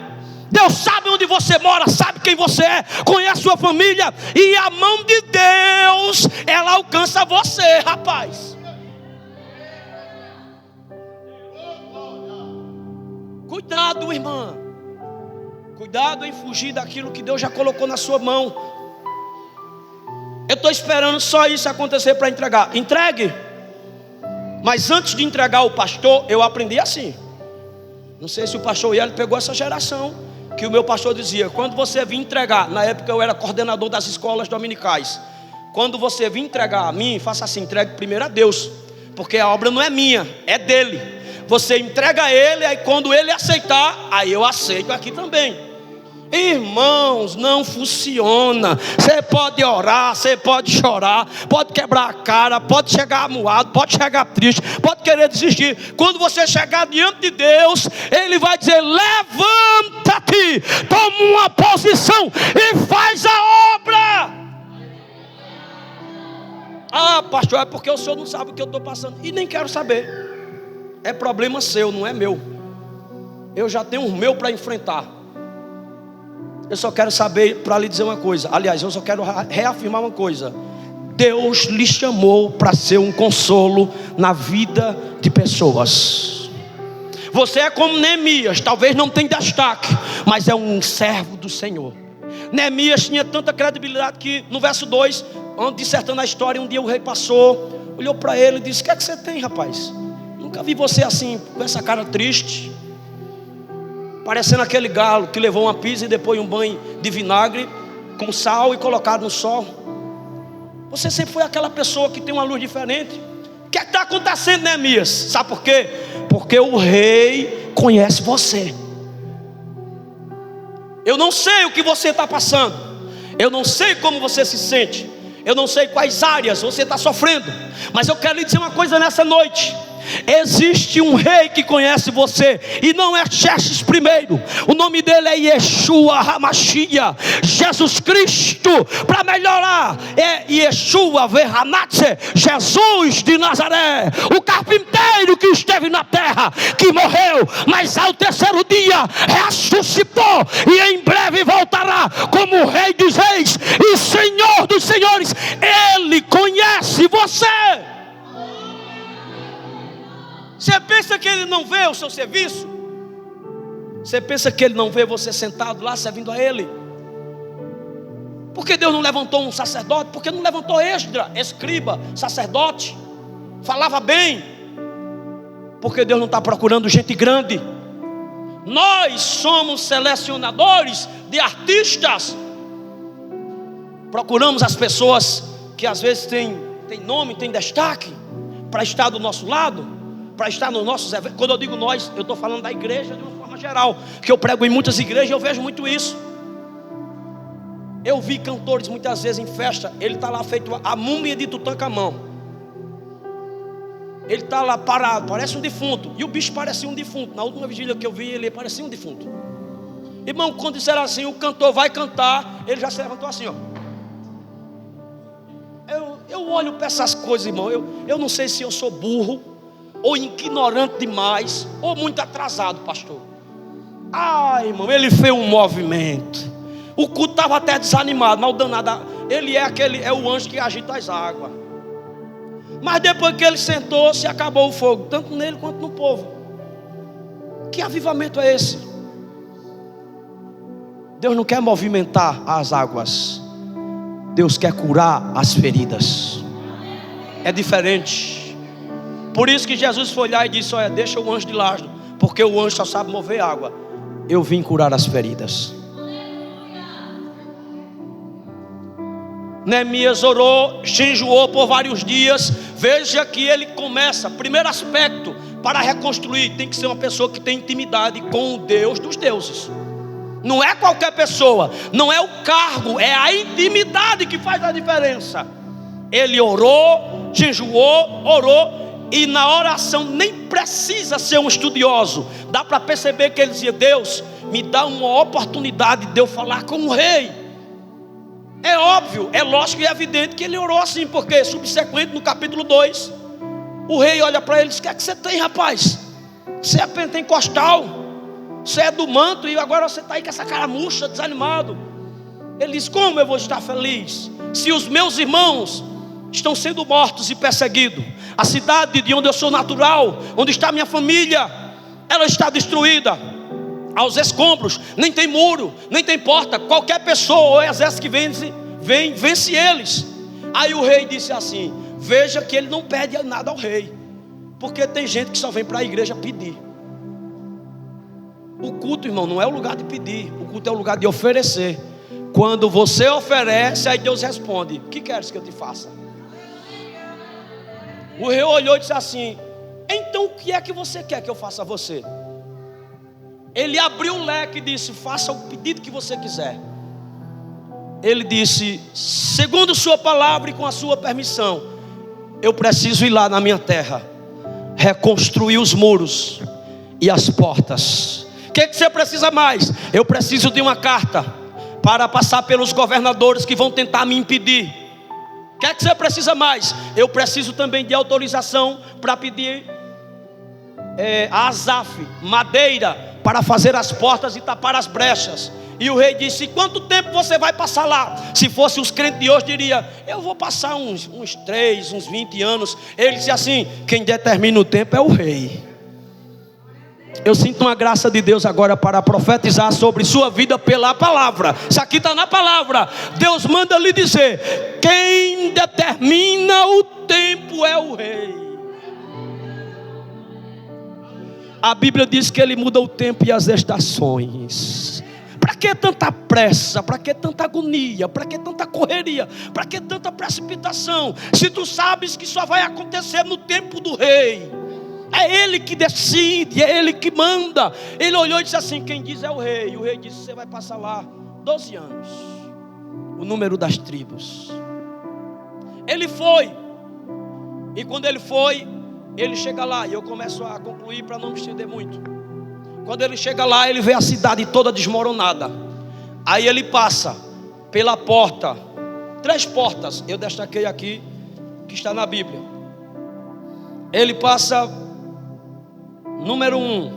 Deus sabe onde você mora, sabe quem você é, conhece sua família, e a mão de Deus, ela alcança você, rapaz. Cuidado, irmã. Cuidado em fugir daquilo que Deus já colocou na sua mão. Eu estou esperando só isso acontecer para entregar. Entregue. Mas antes de entregar o pastor, eu aprendi assim. Não sei se o pastor Ielo pegou essa geração, que o meu pastor dizia: quando você vir entregar, na época eu era coordenador das escolas dominicais, quando você vir entregar a mim, faça assim: entregue primeiro a Deus, porque a obra não é minha, é dele. Você entrega a ele, aí quando ele aceitar, aí eu aceito aqui também. Irmãos, não funciona. Você pode orar, você pode chorar, pode quebrar a cara, pode chegar amuado, pode chegar triste, pode querer desistir. Quando você chegar diante de Deus, Ele vai dizer: levanta-te, toma uma posição e faz a obra. Ah, pastor, é porque o senhor não sabe o que eu estou passando. E nem quero saber. É problema seu, não é meu. Eu já tenho o meu para enfrentar. Eu só quero saber, para lhe dizer uma coisa. Aliás, eu só quero reafirmar uma coisa. Deus lhe chamou para ser um consolo na vida de pessoas. Você é como Neemias, talvez não tenha destaque, mas é um servo do Senhor. Neemias tinha tanta credibilidade que no verso 2, dissertando a história, um dia o rei passou, olhou para ele e disse: o que é que você tem, rapaz? Nunca vi você assim, com essa cara triste, parecendo aquele galo que levou uma pisa e depois um banho de vinagre com sal e colocado no sol. Você sempre foi aquela pessoa que tem uma luz diferente. O que é que está acontecendo, Neemias? Sabe por quê? Porque o rei conhece você. Eu não sei o que você está passando, eu não sei como você se sente, eu não sei quais áreas você está sofrendo, mas eu quero lhe dizer uma coisa nessa noite. Existe um rei que conhece você, e não é Xerxes primeiro. O nome dele é Yeshua HaMashiach, Jesus Cristo. Para melhorar, é Yeshua Verhanatze, Jesus de Nazaré, o carpinteiro que esteve na terra, que morreu, mas ao terceiro dia ressuscitou, e em breve voltará como Rei dos Reis e Senhor dos Senhores. Ele conhece você. Você pensa que Ele não vê o seu serviço? Você pensa que Ele não vê você sentado lá servindo a Ele? Por que Deus não levantou um sacerdote? Por que não levantou escriba, sacerdote? Falava bem. Porque Deus não está procurando gente grande. Nós somos selecionadores de artistas. Procuramos as pessoas que às vezes têm nome, têm destaque, para estar do nosso lado, para estar nos nossos eventos. Quando eu digo nós, eu estou falando da igreja de uma forma geral, que eu prego em muitas igrejas e eu vejo muito isso. Eu vi cantores muitas vezes em festa, ele está lá feito a múmia de Tutancamão. Ele está lá parado, parece um defunto. E o bicho parecia um defunto. Na última vigília que eu vi, ele parecia um defunto. Irmão, quando disseram assim, o cantor vai cantar, ele já se levantou assim, ó. Eu olho para essas coisas, irmão. Eu não sei se eu sou burro, ou ignorante demais, ou muito atrasado, pastor. Ai, irmão, ele fez um movimento. O culto estava até desanimado, mas o danado, ele é o anjo que agita as águas. Mas depois que ele sentou, se acabou o fogo, tanto nele quanto no povo. Que avivamento é esse? Deus não quer movimentar as águas, Deus quer curar as feridas. É diferente. Por isso que Jesus foi lá e disse: olha, deixa o anjo de Lázaro, porque o anjo só sabe mover água. Eu vim curar as feridas. Neemias orou, jejuou por vários dias. Veja que ele começa, primeiro aspecto, para reconstruir, tem que ser uma pessoa que tem intimidade com o Deus dos deuses. Não é qualquer pessoa, não é o cargo, é a intimidade que faz a diferença. Ele orou, jejuou, orou, e na oração nem precisa ser um estudioso. Dá para perceber que ele dizia: Deus, me dá uma oportunidade de eu falar com o rei. É óbvio, é lógico e evidente que ele orou assim, porque subsequente no capítulo 2, o rei olha para ele e diz: o que é que você tem, rapaz? Você é pentecostal, você é do manto, e agora você está aí com essa cara murcha, desanimado. Ele diz: como eu vou estar feliz se os meus irmãos estão sendo mortos e perseguidos? A cidade de onde eu sou natural, onde está minha família, ela está destruída aos escombros, nem tem muro, nem tem porta. Qualquer pessoa ou exército que vence eles. Aí o rei disse assim: veja que ele não pede nada ao rei, porque tem gente que só vem para a igreja pedir. O culto, irmão, não é o lugar de pedir, o culto é o lugar de oferecer. Quando você oferece, aí Deus responde: o que queres que eu te faça? O rei olhou e disse assim: então o que é que você quer que eu faça a você? Ele abriu o leque e disse: faça o pedido que você quiser. Ele disse: segundo sua palavra e com a sua permissão, eu preciso ir lá na minha terra, reconstruir os muros e as portas. O que você precisa mais? Eu preciso de uma carta para passar pelos governadores que vão tentar me impedir. O que você precisa mais? Eu preciso também de autorização para pedir a Asaf madeira para fazer as portas e tapar as brechas. E o rei disse: quanto tempo você vai passar lá? Se fosse os crentes de hoje, diria: eu vou passar uns 3, uns 20 anos. Ele disse assim: quem determina o tempo é o rei. Eu sinto uma graça de Deus agora para profetizar sobre sua vida pela palavra. Isso aqui está na palavra. Deus manda lhe dizer: quem determina o tempo é o rei. A Bíblia diz que ele muda o tempo e as estações. Para que tanta pressa? Para que tanta agonia? Para que tanta correria? Para que tanta precipitação? Se tu sabes que só vai acontecer no tempo do rei. É ele que decide, é ele que manda. Ele olhou e disse assim: quem diz é o rei. E o rei disse: você vai passar lá 12 anos. O número das tribos. Ele foi. E quando ele foi, ele chega lá, e eu começo a concluir para não me estender muito. Quando ele chega lá, ele vê a cidade toda desmoronada. Aí ele passa pela porta, 3 portas, eu destaquei aqui, que está na Bíblia. Ele passa, número 1,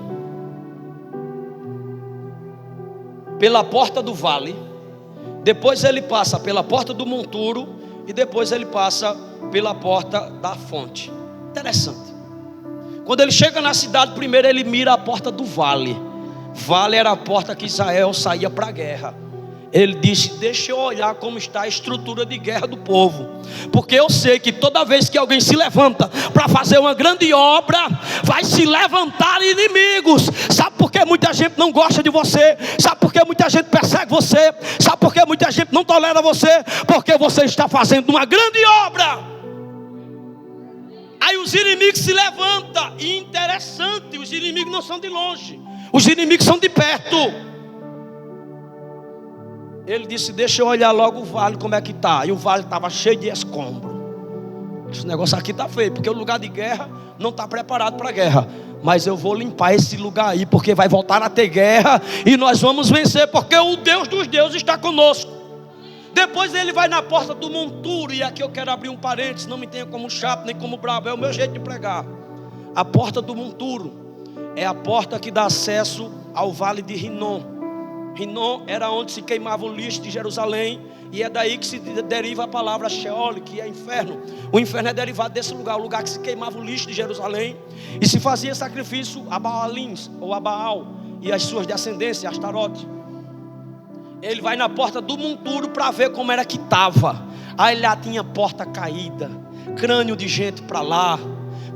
pela porta do vale. Depois ele passa pela porta do monturo, e depois ele passa pela porta da fonte. Interessante. Quando ele chega na cidade, primeiro ele mira a porta do vale. Vale era a porta que Israel saía para a guerra. Ele disse: deixa eu olhar como está a estrutura de guerra do povo, porque eu sei que toda vez que alguém se levanta para fazer uma grande obra, vai se levantar inimigos. Sabe por que muita gente não gosta de você? Sabe por que muita gente persegue você? Sabe por que muita gente não tolera você? Porque você está fazendo uma grande obra. Aí os inimigos se levantam. E interessante, os inimigos não são de longe, os inimigos são de perto. Ele disse: deixa eu olhar logo o vale como é que está. E o vale estava cheio de escombro. Esse negócio aqui está feio, porque o lugar de guerra não está preparado para a guerra. Mas eu vou limpar esse lugar aí, porque vai voltar a ter guerra e nós vamos vencer, porque o Deus dos deuses está conosco. Depois ele vai na porta do monturo. E aqui eu quero abrir um parênteses, não me tenha como chato nem como bravo, é o meu jeito de pregar. A porta do monturo é a porta que dá acesso ao vale de Rinom. Rinom era onde se queimava o lixo de Jerusalém. E é daí que se deriva a palavra Sheol, que é inferno. O inferno é derivado desse lugar, o lugar que se queimava o lixo de Jerusalém. E se fazia sacrifício a Baalins, ou a Baal, e as suas descendências, Astarote. Ele vai na porta do monturo para ver como era que estava. Aí lá tinha porta caída, crânio de gente para lá,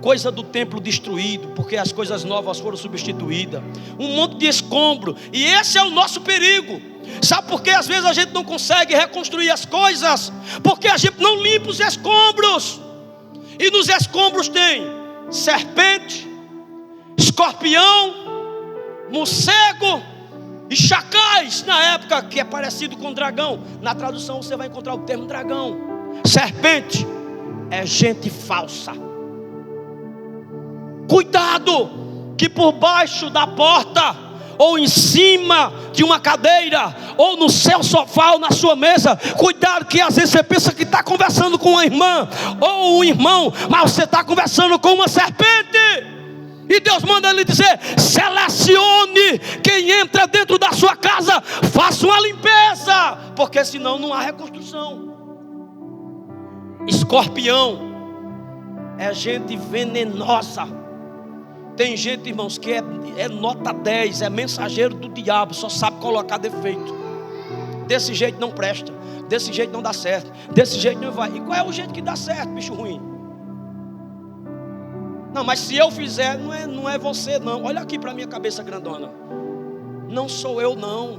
coisa do templo destruído, porque as coisas novas foram substituídas, um monte de escombro. E esse é o nosso perigo. Sabe por que às vezes a gente não consegue reconstruir as coisas? Porque a gente não limpa os escombros. E nos escombros tem serpente, escorpião, morcego e chacais. Na época, que é parecido com dragão. Na tradução você vai encontrar o termo dragão. Serpente é gente falsa. Cuidado, que por baixo da porta, ou em cima de uma cadeira, ou no seu sofá, ou na sua mesa, cuidado, que às vezes você pensa que está conversando com uma irmã ou um irmão, mas você está conversando com uma serpente. E Deus manda lhe dizer: selecione quem entra dentro da sua casa, faça uma limpeza, porque senão não há reconstrução. Escorpião é gente venenosa. Tem gente, irmãos, que é nota 10, é mensageiro do diabo, só sabe colocar defeito. Desse jeito não presta, desse jeito não dá certo, desse jeito não vai. E qual é o jeito que dá certo, bicho ruim? Não, mas se eu fizer, não é você não. Olha aqui para minha cabeça grandona. Não sou eu não.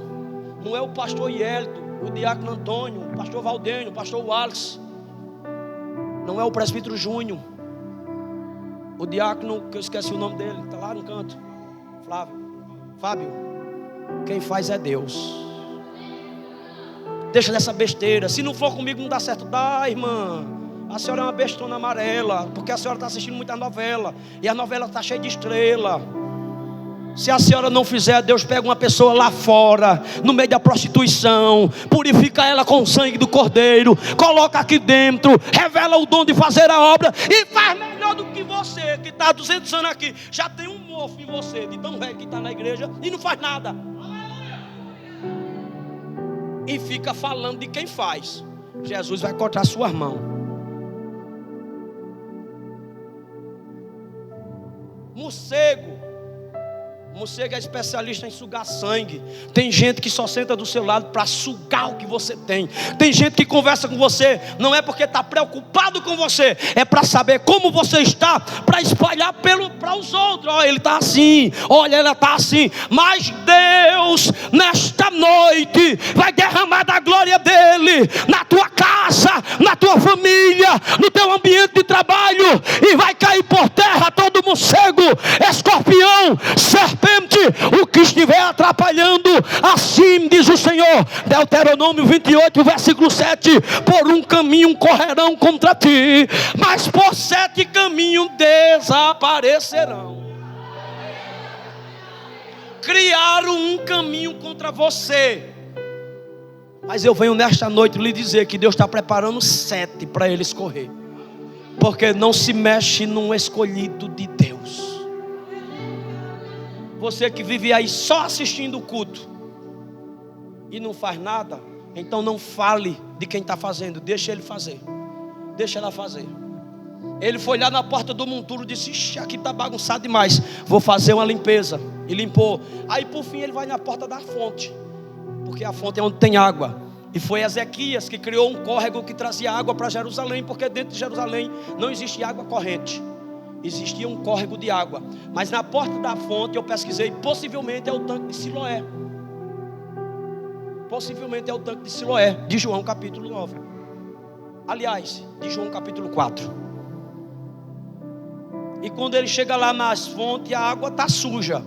Não é o pastor Ielto, o diácono Antônio, o pastor Valdênio, o pastor Wallace. Não é o presbítero Júnior. O diácono, que eu esqueci o nome dele, está lá no canto. Fábio. Quem faz é Deus. Deixa dessa besteira. Se não for comigo não dá certo. Dá, irmã. A senhora é uma bestona amarela, porque a senhora está assistindo muita novela, e a novela está cheia de estrela. Se a senhora não fizer, Deus pega uma pessoa lá fora, no meio da prostituição, purifica ela com o sangue do cordeiro, coloca aqui dentro, revela o dom de fazer a obra, e faz melhor do que você, que está há 200 anos aqui. Já tem um mofo em você, de tão velho que está na igreja, e não faz nada. E fica falando de quem faz. Jesus vai cortar suas mãos. Morcego é especialista em sugar sangue. Tem gente que só senta do seu lado para sugar o que você tem. Tem gente que conversa com você, não é porque está preocupado com você, é para saber como você está, para espalhar para os outros. Olha, ele está assim, olha, ela está assim. Mas Deus, nesta noite, vai derramar da glória dele na tua casa, na tua família, no teu ambiente de trabalho, e vai cair por terra todo morcego, escorpião, serpente, o que estiver atrapalhando. Assim diz o Senhor, Deuteronômio 28, versículo 7: por um caminho correrão contra ti, mas por 7 caminhos desaparecerão. Criaram um caminho contra você, mas eu venho nesta noite lhe dizer que Deus está preparando 7 para eles correr, porque não se mexe num escolhido de Deus. Você que vive aí só assistindo o culto e não faz nada, então não fale de quem está fazendo. Deixa ele fazer, deixa ela fazer. Ele foi lá na porta do monturo e disse: ixi, aqui está bagunçado demais, vou fazer uma limpeza. E limpou. Aí por fim ele vai na porta da fonte, porque a fonte é onde tem água. E foi Ezequias que criou um córrego que trazia água para Jerusalém, porque dentro de Jerusalém não existe água corrente, existia um córrego de água. Mas na porta da fonte, eu pesquisei, possivelmente é o tanque de Siloé. Possivelmente é o tanque de Siloé, de João capítulo 9. Aliás, de João capítulo 4. E quando ele chega lá nas fontes, a água está suja.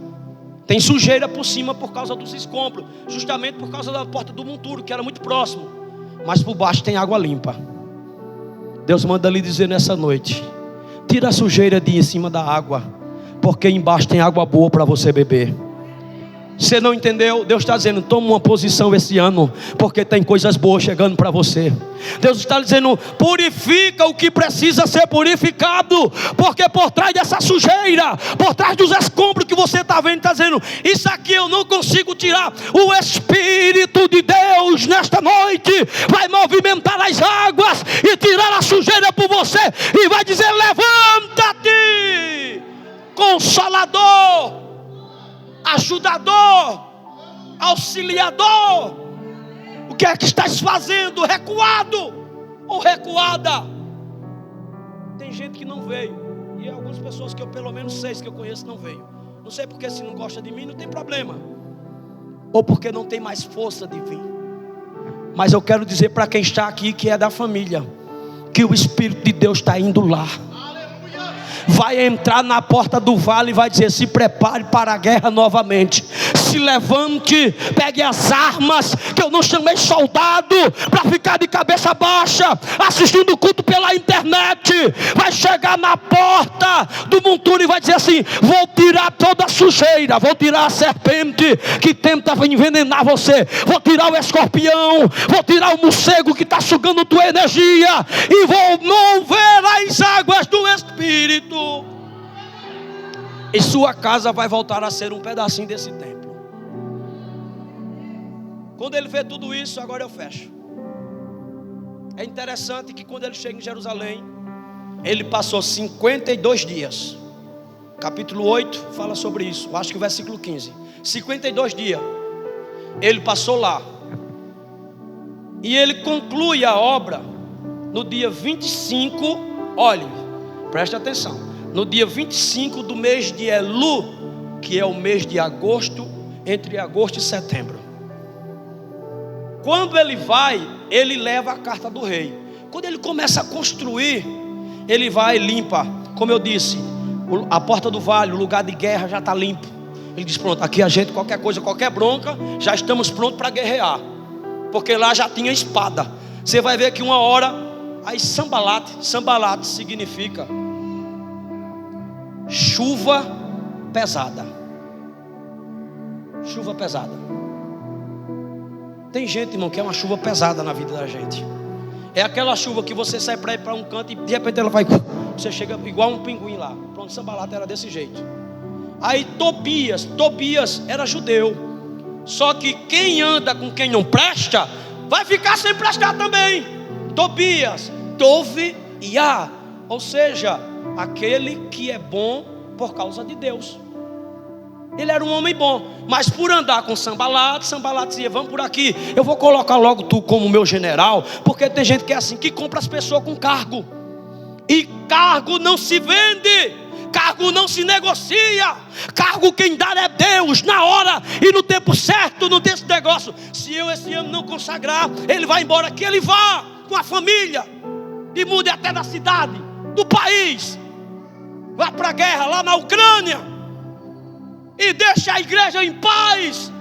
Tem sujeira por cima por causa dos escombros, justamente por causa da porta do monturo, que era muito próximo. Mas por baixo tem água limpa. Deus manda lhe dizer nessa noite: tira a sujeira de em cima da água, porque embaixo tem água boa para você beber. Você não entendeu? Deus está dizendo: toma uma posição esse ano, porque tem coisas boas chegando para você. Deus está dizendo: purifica o que precisa ser purificado, porque por trás dessa sujeira, por trás dos escombros que você está vendo, está dizendo: isso aqui eu não consigo tirar. O Espírito de Deus nesta noite vai movimentar as águas e tirar a sujeira por você, e vai dizer: levanta-te, Consolador, ajudador, auxiliador. O que é que estás fazendo? Recuado ou recuada? Tem gente que não veio, e algumas pessoas que eu, pelo menos 6 que eu conheço, não veio. Não sei porque, se não gosta de mim, não tem problema, ou porque não tem mais força de vir. Mas eu quero dizer para quem está aqui, que é da família, que o Espírito de Deus está indo lá. Vai entrar na porta do vale e vai dizer: se prepare para a guerra novamente. Se levante, pegue as armas, que eu não chamei soldado para ficar de cabeça baixa assistindo o culto pela internet. Vai chegar na porta do monturo e vai dizer assim: vou tirar toda a sujeira, vou tirar a serpente que tenta envenenar você, vou tirar o escorpião, vou tirar o morcego que está sugando tua energia, e vou mover as águas do Espírito. E sua casa vai voltar a ser um pedacinho desse templo. Quando ele vê tudo isso, agora eu fecho. É interessante que quando ele chega em Jerusalém, ele passou 52 dias. Capítulo 8 fala sobre isso. Eu acho que o versículo 15. 52 dias ele passou lá. E ele conclui a obra no dia 25. Olhe, preste atenção. No dia 25 do mês de Elu, que é o mês de agosto, entre agosto e setembro. Quando ele vai, ele leva a carta do rei. Quando ele começa a construir, ele vai e limpa, como eu disse, a porta do vale, o lugar de guerra já está limpo. Ele diz: pronto, aqui a gente, qualquer coisa, qualquer bronca, já estamos prontos para guerrear, porque lá já tinha espada. Você vai ver que uma hora, aí Sambalate significa chuva pesada. Chuva pesada. Tem gente, irmão, que é uma chuva pesada na vida da gente. É aquela chuva que você sai para ir para um canto e de repente ela vai, você chega igual um pinguim lá. Pronto, Sambalate era desse jeito. Aí Tobias era judeu. Só que quem anda com quem não presta, vai ficar sem prestar também. Tobias, Toviá, ou seja, aquele que é bom por causa de Deus. Ele era um homem bom, mas por andar com Sambalate dizia: vamos por aqui, eu vou colocar logo tu como meu general. Porque tem gente que é assim, que compra as pessoas com cargo. E cargo não se vende, cargo não se negocia. Cargo quem dá é Deus, na hora e no tempo certo. Não tem esse negócio: se eu esse ano não consagrar, ele vai embora. Que ele vá com a família e mude até da cidade, do país, vá para a guerra lá na Ucrânia e deixe a igreja em paz.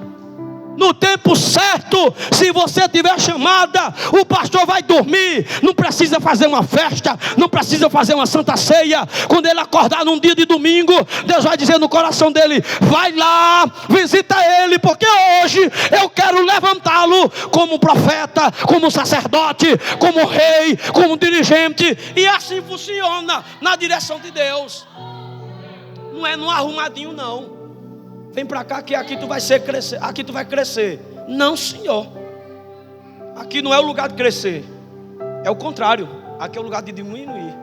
No tempo certo, se você tiver chamada, o pastor vai dormir. Não precisa fazer uma festa, não precisa fazer uma santa ceia. Quando ele acordar num dia de domingo, Deus vai dizer no coração dele: vai lá, visita ele, porque hoje eu quero levantá-lo como profeta, como sacerdote, como rei, como dirigente. E assim funciona na direção de Deus. Não é num arrumadinho, não. Vem para cá que aqui tu vai crescer. Aqui tu vai crescer. Não, senhor. Aqui não é o lugar de crescer. É o contrário. Aqui é o lugar de diminuir.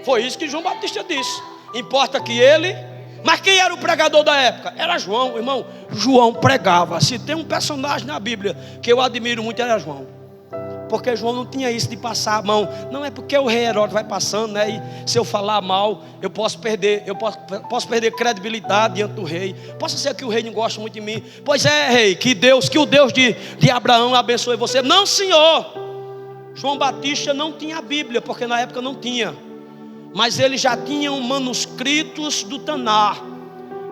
Foi isso que João Batista disse. Importa que ele... Mas quem era o pregador da época? Era João, irmão. João pregava. Se tem um personagem na Bíblia que eu admiro muito, era João. Porque João não tinha isso de passar a mão. Não é porque o rei Herodes vai passando, né? E se eu falar mal, eu posso perder perder credibilidade diante do rei. Posso ser que o rei não goste muito de mim. Pois é, rei, que o Deus de Abraão abençoe você. Não, senhor. João Batista não tinha a Bíblia, porque na época não tinha. Mas ele já tinha manuscritos do Tanar.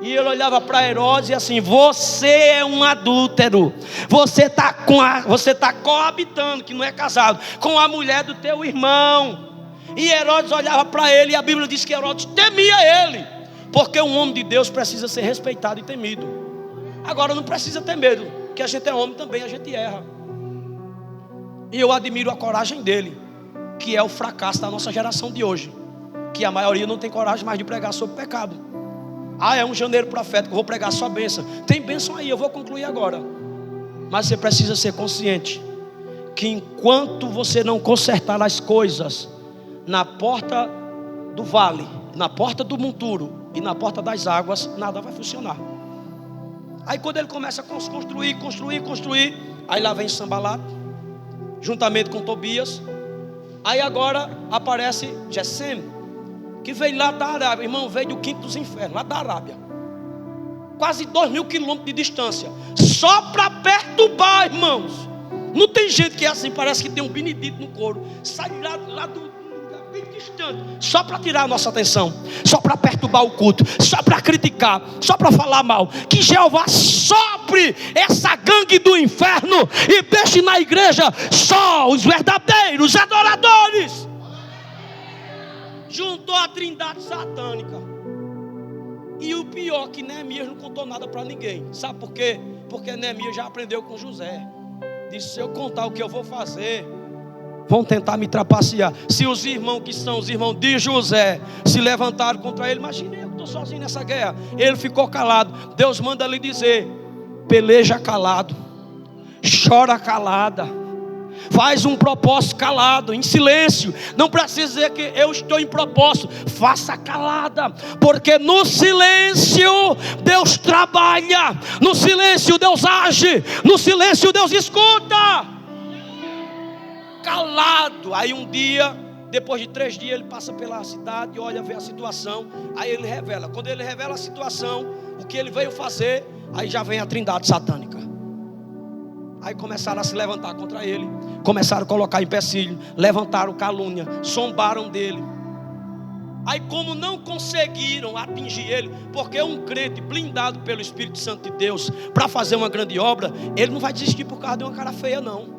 E ele olhava para Herodes e assim: você é um adúltero. Você está coabitando, que não é casado, com a mulher do teu irmão. E Herodes olhava para ele, e a Bíblia diz que Herodes temia ele. Porque um homem de Deus precisa ser respeitado e temido. Agora não precisa ter medo, que a gente é homem também, a gente erra. E eu admiro a coragem dele, que é o fracasso da nossa geração de hoje, que a maioria não tem coragem mais de pregar sobre pecado. É um janeiro profético, eu vou pregar só bênção. Tem bênção aí, eu vou concluir agora. Mas você precisa ser consciente que enquanto você não consertar as coisas na porta do vale, na porta do monturo e na porta das águas, nada vai funcionar. Aí quando ele começa a construir, aí lá vem Sanbalat, juntamente com Tobias. Aí agora aparece Gesem, que veio lá da Arábia, irmão, veio do quinto dos infernos, lá da Arábia. Quase 2.000 quilômetros de distância, só para perturbar, irmãos. Não tem gente que é assim, parece que tem um Benedito no couro. Sai lá do lugar bem distante, só para tirar a nossa atenção, só para perturbar o culto, só para criticar, só para falar mal. Que Jeová sopre essa gangue do inferno e deixe na igreja só os verdadeiros adoradores. Juntou a trindade satânica. E o pior, que Neemias não contou nada para ninguém. Sabe por quê? Porque Neemias já aprendeu com José. Disse: se eu contar o que eu vou fazer, vão tentar me trapacear. Se os irmãos que são os irmãos de José se levantaram contra ele, imagina, eu estou sozinho nessa guerra. Ele ficou calado. Deus manda lhe dizer: peleja calado, chora calada, faz um propósito calado, em silêncio. Não precisa dizer que eu estou em propósito. Faça calada, porque no silêncio Deus trabalha, no silêncio Deus age, no silêncio Deus escuta. Calado. Aí um dia, depois de 3 dias, ele passa pela cidade, olha, vê a situação. Aí ele revela. Quando ele revela a situação, o que ele veio fazer, aí já vem a trindade satânica. Aí começaram a se levantar contra ele, começaram a colocar empecilho, levantaram calúnia, zombaram dele. Aí como não conseguiram atingir ele, porque um crente blindado pelo Espírito Santo de Deus para fazer uma grande obra, ele não vai desistir por causa de uma cara feia, não.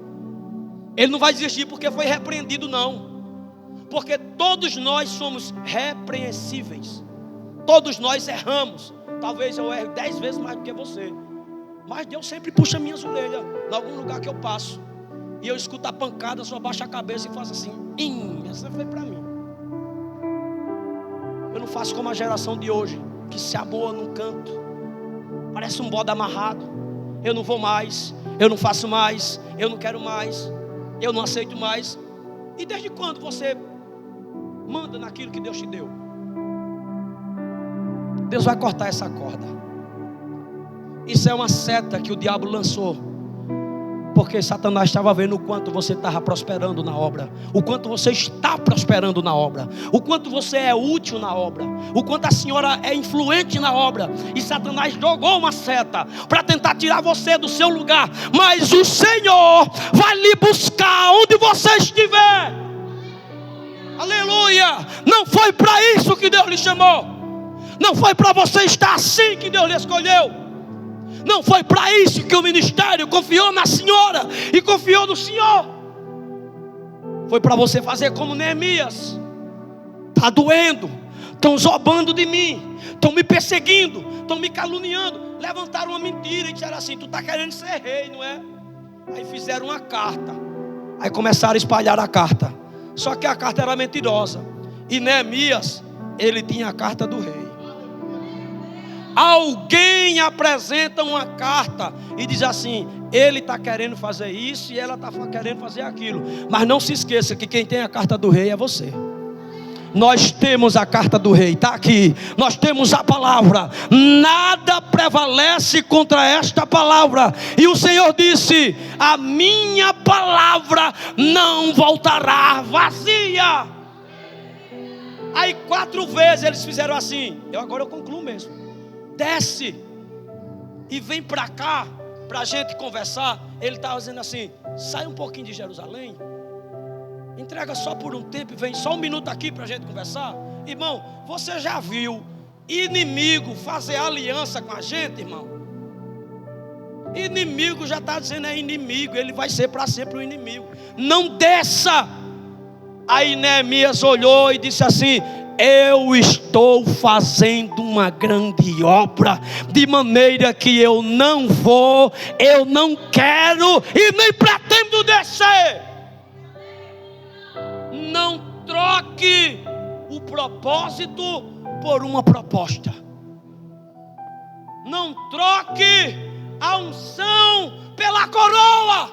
Ele não vai desistir porque foi repreendido, não. Porque todos nós somos repreensíveis. Todos nós erramos. Talvez eu erre 10 vezes mais do que você, mas Deus sempre puxa minhas orelhas em algum lugar que eu passo. E eu escuto a pancada, só baixo a cabeça e faço assim: essa foi para mim. Eu não faço como a geração de hoje, que se amoa num canto, parece um bode amarrado. Eu não vou mais, eu não faço mais, eu não quero mais, eu não aceito mais. E desde quando você manda naquilo que Deus te deu? Deus vai cortar essa corda. Isso é uma seta que o diabo lançou, porque Satanás estava vendo o quanto você estava prosperando na obra, o quanto você está prosperando na obra, o quanto você é útil na obra, o quanto a senhora é influente na obra. E Satanás jogou uma seta para tentar tirar você do seu lugar. Mas o Senhor vai lhe buscar onde você estiver. Aleluia! Não foi para isso que Deus lhe chamou. Não foi para você estar assim que Deus lhe escolheu. Não foi para isso que o ministério confiou na senhora e confiou no Senhor. Foi para você fazer como Neemias. Está doendo, estão zombando de mim, estão me perseguindo, estão me caluniando. Levantaram uma mentira e disseram assim: tu está querendo ser rei, não é? Aí fizeram uma carta. Aí começaram a espalhar a carta. Só que a carta era mentirosa. E Neemias, ele tinha a carta do rei. Alguém apresenta uma carta e diz assim: ele está querendo fazer isso e ela está querendo fazer aquilo. Mas não se esqueça que quem tem a carta do rei é você. Nós temos a carta do rei, está aqui. Nós temos a palavra. Nada prevalece contra esta palavra. E o Senhor disse: a minha palavra não voltará vazia. Aí 4 vezes eles fizeram assim. Agora eu concluo mesmo. Desce e vem para cá, para a gente conversar. Ele estava dizendo assim: sai um pouquinho de Jerusalém, entrega só por um tempo e vem só 1 minuto aqui para a gente conversar. Irmão, você já viu inimigo fazer aliança com a gente, irmão? Inimigo já está dizendo é inimigo, ele vai ser para sempre um inimigo. Não desça. Aí Neemias olhou e disse assim: eu estou fazendo uma grande obra, de maneira que eu não vou, eu não quero e nem pretendo descer. Não troque o propósito por uma proposta. Não troque a unção pela coroa,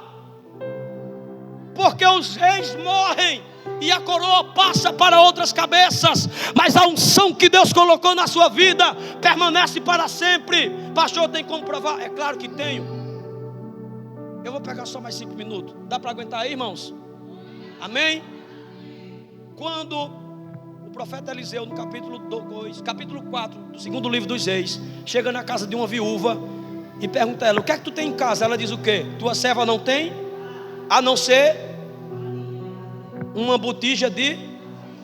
porque os reis morrem e a coroa passa para outras cabeças, mas a unção que Deus colocou na sua vida permanece para sempre. Pastor, tem como provar? É claro que tenho. Eu vou pegar só mais 5 minutos. Dá para aguentar aí, irmãos? Amém? Quando o profeta Eliseu, no capítulo 4 do 2º livro dos Reis, chega na casa de uma viúva e pergunta a ela: o que é que tu tem em casa? Ela diz o quê? Tua serva não tem, a não ser uma botija de...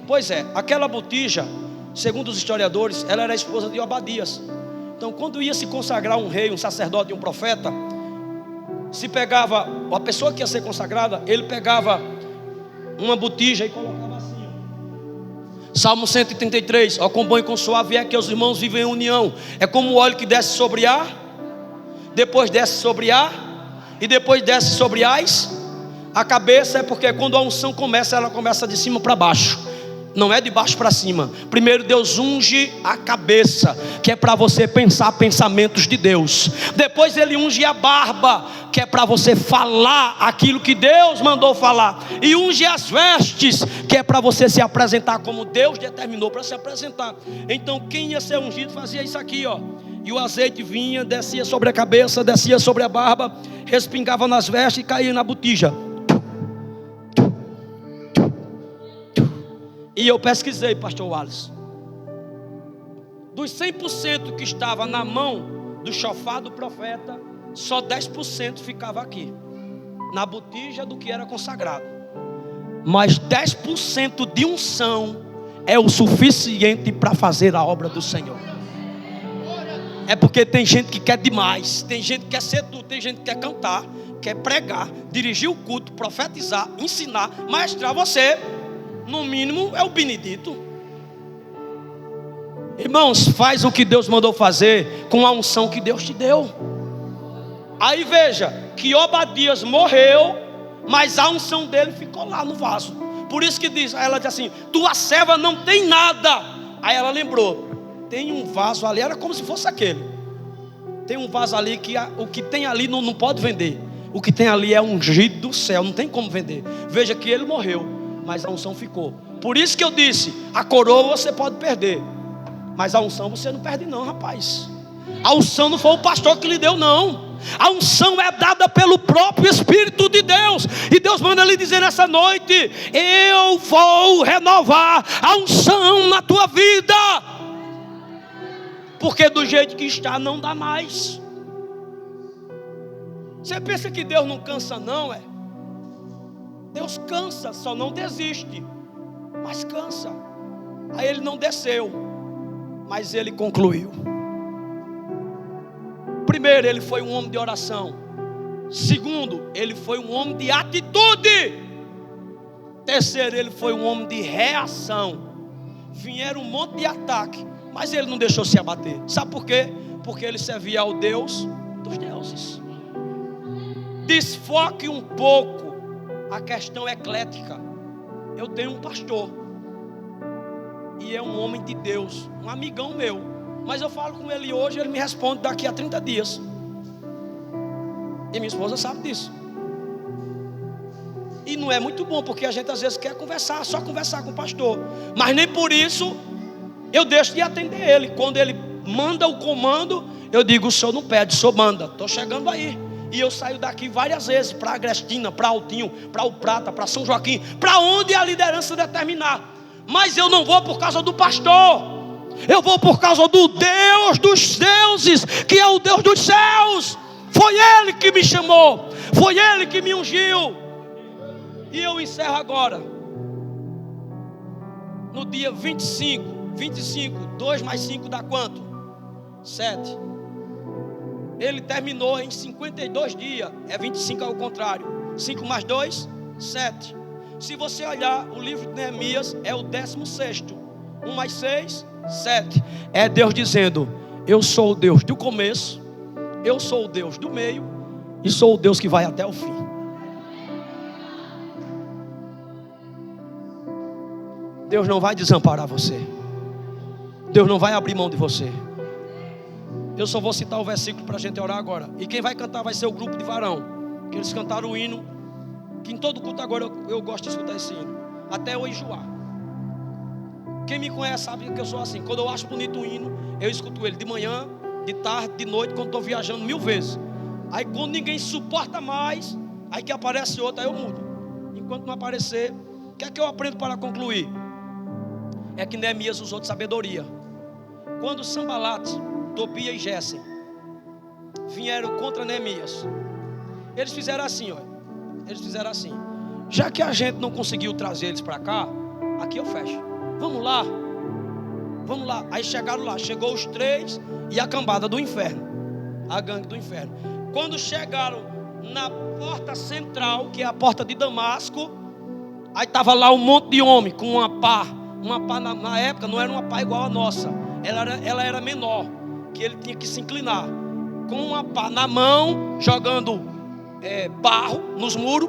Pois é, aquela botija, segundo os historiadores, ela era a esposa de Obadias. Então, quando ia se consagrar um rei, um sacerdote e um profeta, se pegava, a pessoa que ia ser consagrada, ele pegava uma botija e colocava assim. Salmo 133: ó, com bom e com suave é que os irmãos vivem em união. É como o óleo que desce sobre A, depois desce sobre A, e depois desce sobre as. A cabeça é porque quando a unção começa, ela começa de cima para baixo, não é de baixo para cima. Primeiro Deus unge a cabeça, que é para você pensar pensamentos de Deus. Depois Ele unge a barba, que é para você falar aquilo que Deus mandou falar. E unge as vestes, que é para você se apresentar como Deus determinou para se apresentar. Então quem ia ser ungido fazia isso aqui, ó. E o azeite vinha, descia sobre a cabeça, descia sobre a barba, respingava nas vestes e caía na botija. E eu pesquisei, pastor Wallace, dos 100% que estava na mão do chofar do profeta, só 10% ficava aqui, na botija do que era consagrado. Mas 10% de unção é o suficiente para fazer a obra do Senhor. É porque tem gente que quer demais, tem gente que quer ser tudo, tem gente que quer cantar, quer pregar, dirigir o culto, profetizar, ensinar, maestrar. Você, no mínimo, é o benedito. Irmãos, faz o que Deus mandou fazer com a unção que Deus te deu. Aí veja que Obadias morreu, mas a unção dele ficou lá no vaso. Por isso que diz, ela diz assim: tua serva não tem nada. Aí ela lembrou: tem um vaso ali, era como se fosse aquele. Tem um vaso ali que o que tem ali não pode vender. O que tem ali é ungido do céu, não tem como vender. Veja que ele morreu, mas a unção ficou. Por isso que eu disse: a coroa você pode perder, mas a unção você não perde não, rapaz. A unção não foi o pastor que lhe deu, não. A unção é dada pelo próprio Espírito de Deus. E Deus manda lhe dizer nessa noite: eu vou renovar a unção na tua vida. Porque do jeito que está não dá mais. Você pensa que Deus não cansa não, é? Deus cansa, só não desiste, mas cansa. Aí ele não desceu, mas ele concluiu. Primeiro, ele foi um homem de oração. Segundo, ele foi um homem de atitude. Terceiro, ele foi um homem de reação. Vieram um monte de ataque, mas ele não deixou se abater. Sabe por quê? Porque ele servia ao Deus dos deuses. Desfoque um pouco a questão eclética. Eu tenho um pastor, e é um homem de Deus, um amigão meu. Mas eu falo com ele hoje, ele me responde daqui a 30 dias. E minha esposa sabe disso. E não é muito bom, porque a gente às vezes quer conversar, só conversar com o pastor. Mas nem por isso eu deixo de atender ele. Quando ele manda o comando, eu digo: o senhor não pede, o senhor manda. Estou chegando aí. E eu saio daqui várias vezes, para Agrestina, para Altinho, para o Prata, para São Joaquim, para onde a liderança determinar. Mas eu não vou por causa do pastor, eu vou por causa do Deus dos deuses, que é o Deus dos céus. Foi Ele que me chamou, foi Ele que me ungiu. E eu encerro agora, no dia 25, 2 mais 5 dá quanto? 7. Ele terminou em 52 dias, é 25 ao contrário. 5 mais 2, 7. Se você olhar o livro de Neemias, é o 16º. 1 mais 6, 7. É Deus dizendo: eu sou o Deus do começo, eu sou o Deus do meio e sou o Deus que vai até o fim. Deus não vai desamparar você. Deus não vai abrir mão de você. Eu só vou citar o versículo para a gente orar agora. E quem vai cantar vai ser o grupo de varão, que eles cantaram o hino, que em todo culto agora eu gosto de escutar esse hino, até eu enjoar. Quem me conhece sabe que eu sou assim. Quando eu acho bonito um hino, eu escuto ele de manhã, de tarde, de noite, quando estou viajando 1000 vezes. Aí quando ninguém suporta mais, aí que aparece outro, aí eu mudo. Enquanto não aparecer, o que é que eu aprendo para concluir? É que Neemias usou de sabedoria. Quando Sambalate, Tobia e Gessem vieram contra Neemias, eles fizeram assim, ó. Eles fizeram assim: já que a gente não conseguiu trazer eles para cá, aqui eu fecho. Vamos lá. Vamos lá. Aí chegaram lá, chegou os 3 e a cambada do inferno, a gangue do inferno. Quando chegaram na porta central, que é a porta de Damasco, aí estava lá um monte de homem com uma pá. Uma pá na época não era uma pá igual a nossa, ela era menor, que ele tinha que se inclinar, com uma pá na mão, jogando barro nos muros.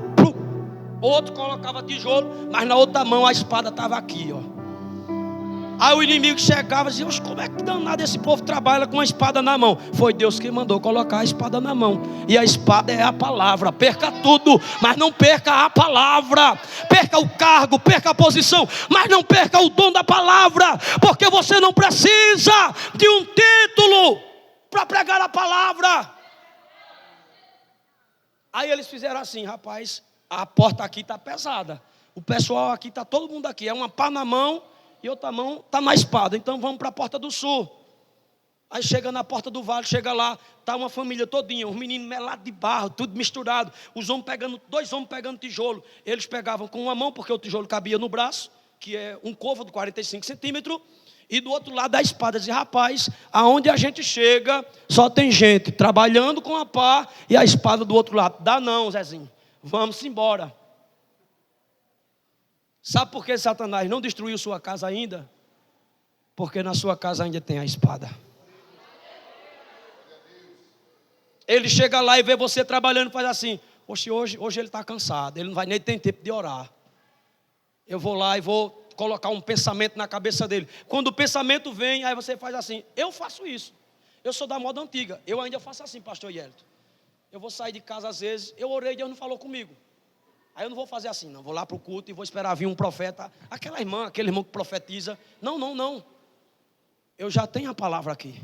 Outro colocava tijolo, mas na outra mão a espada estava aqui, ó. Aí o inimigo chegava e dizia: como é que danado esse povo trabalha com a espada na mão? Foi Deus que mandou colocar a espada na mão. E a espada é a palavra. Perca tudo, mas não perca a palavra. Perca o cargo, perca a posição, mas não perca o dom da palavra. Porque você não precisa de um título para pregar a palavra. Aí eles fizeram assim: rapaz, a porta aqui está pesada, o pessoal aqui está, todo mundo aqui, é uma pá na mão e outra mão está na espada, então vamos para a porta do sul. Aí chega na porta do vale, chega lá, está uma família todinha, os meninos melados de barro, tudo misturado, os homens pegando, 2 homens pegando tijolo. Eles pegavam com uma mão, porque o tijolo cabia no braço, que é um côvado de 45 centímetros, e do outro lado a espada. Dizia: rapaz, aonde a gente chega, só tem gente trabalhando com a pá e a espada do outro lado. Dá não, Zezinho, vamos embora. Sabe por que Satanás não destruiu sua casa ainda? Porque na sua casa ainda tem a espada. Ele chega lá e vê você trabalhando e faz assim: hoje ele está cansado, ele não vai nem ter tempo de orar. Eu vou lá e vou colocar um pensamento na cabeça dele. Quando o pensamento vem, aí você faz assim. Eu faço isso. Eu sou da moda antiga. Eu ainda faço assim, pastor Yelito. Eu vou sair de casa às vezes, eu orei e Deus não falou comigo. Aí eu não vou fazer assim, não. Vou lá para o culto e vou esperar vir um profeta. Aquele irmão que profetiza. Não. Eu já tenho a palavra aqui.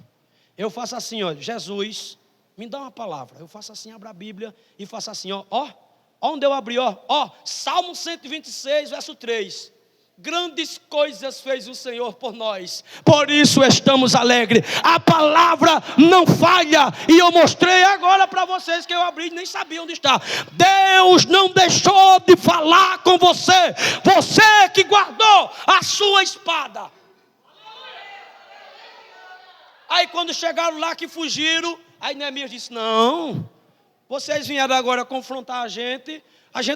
Eu faço assim, ó: Jesus, me dá uma palavra. Eu faço assim, abro a Bíblia e faço assim, ó. Onde eu abri, ó. Salmo 126, verso 3. Grandes coisas fez o Senhor por nós, por isso estamos alegres. A palavra não falha. E eu mostrei agora para vocês que eu abri e nem sabia onde está. Deus não deixou de falar com você. Você que guardou a sua espada. Aí quando chegaram lá que fugiram, aí Neemias disse: não, vocês vieram agora confrontar a gente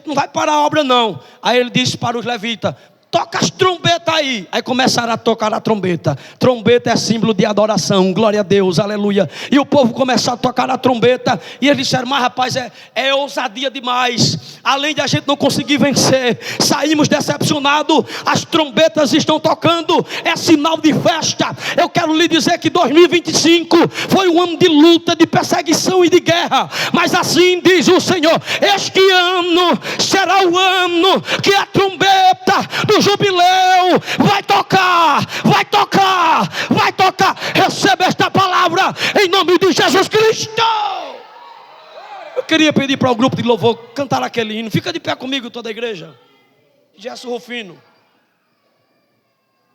não vai parar a obra não. Aí ele disse para os levitas: toca as trombetas aí. Aí começaram a tocar a trombeta. Trombeta é símbolo de adoração, glória a Deus, aleluia. E o povo começou a tocar a trombeta. E eles disseram, mas rapaz, é ousadia demais. Além de a gente não conseguir vencer, saímos decepcionados. As trombetas estão tocando, é sinal de festa. Eu quero lhe dizer que 2025 foi um ano de luta, de perseguição e de guerra. Mas assim diz o Senhor, este ano será o ano que a trombeta do jubileu vai tocar, vai tocar, vai tocar. Receba esta palavra em nome de Jesus Cristo. Eu queria pedir para o grupo de louvor cantar aquele hino. Fica de pé comigo toda a igreja. Gerson Rufino.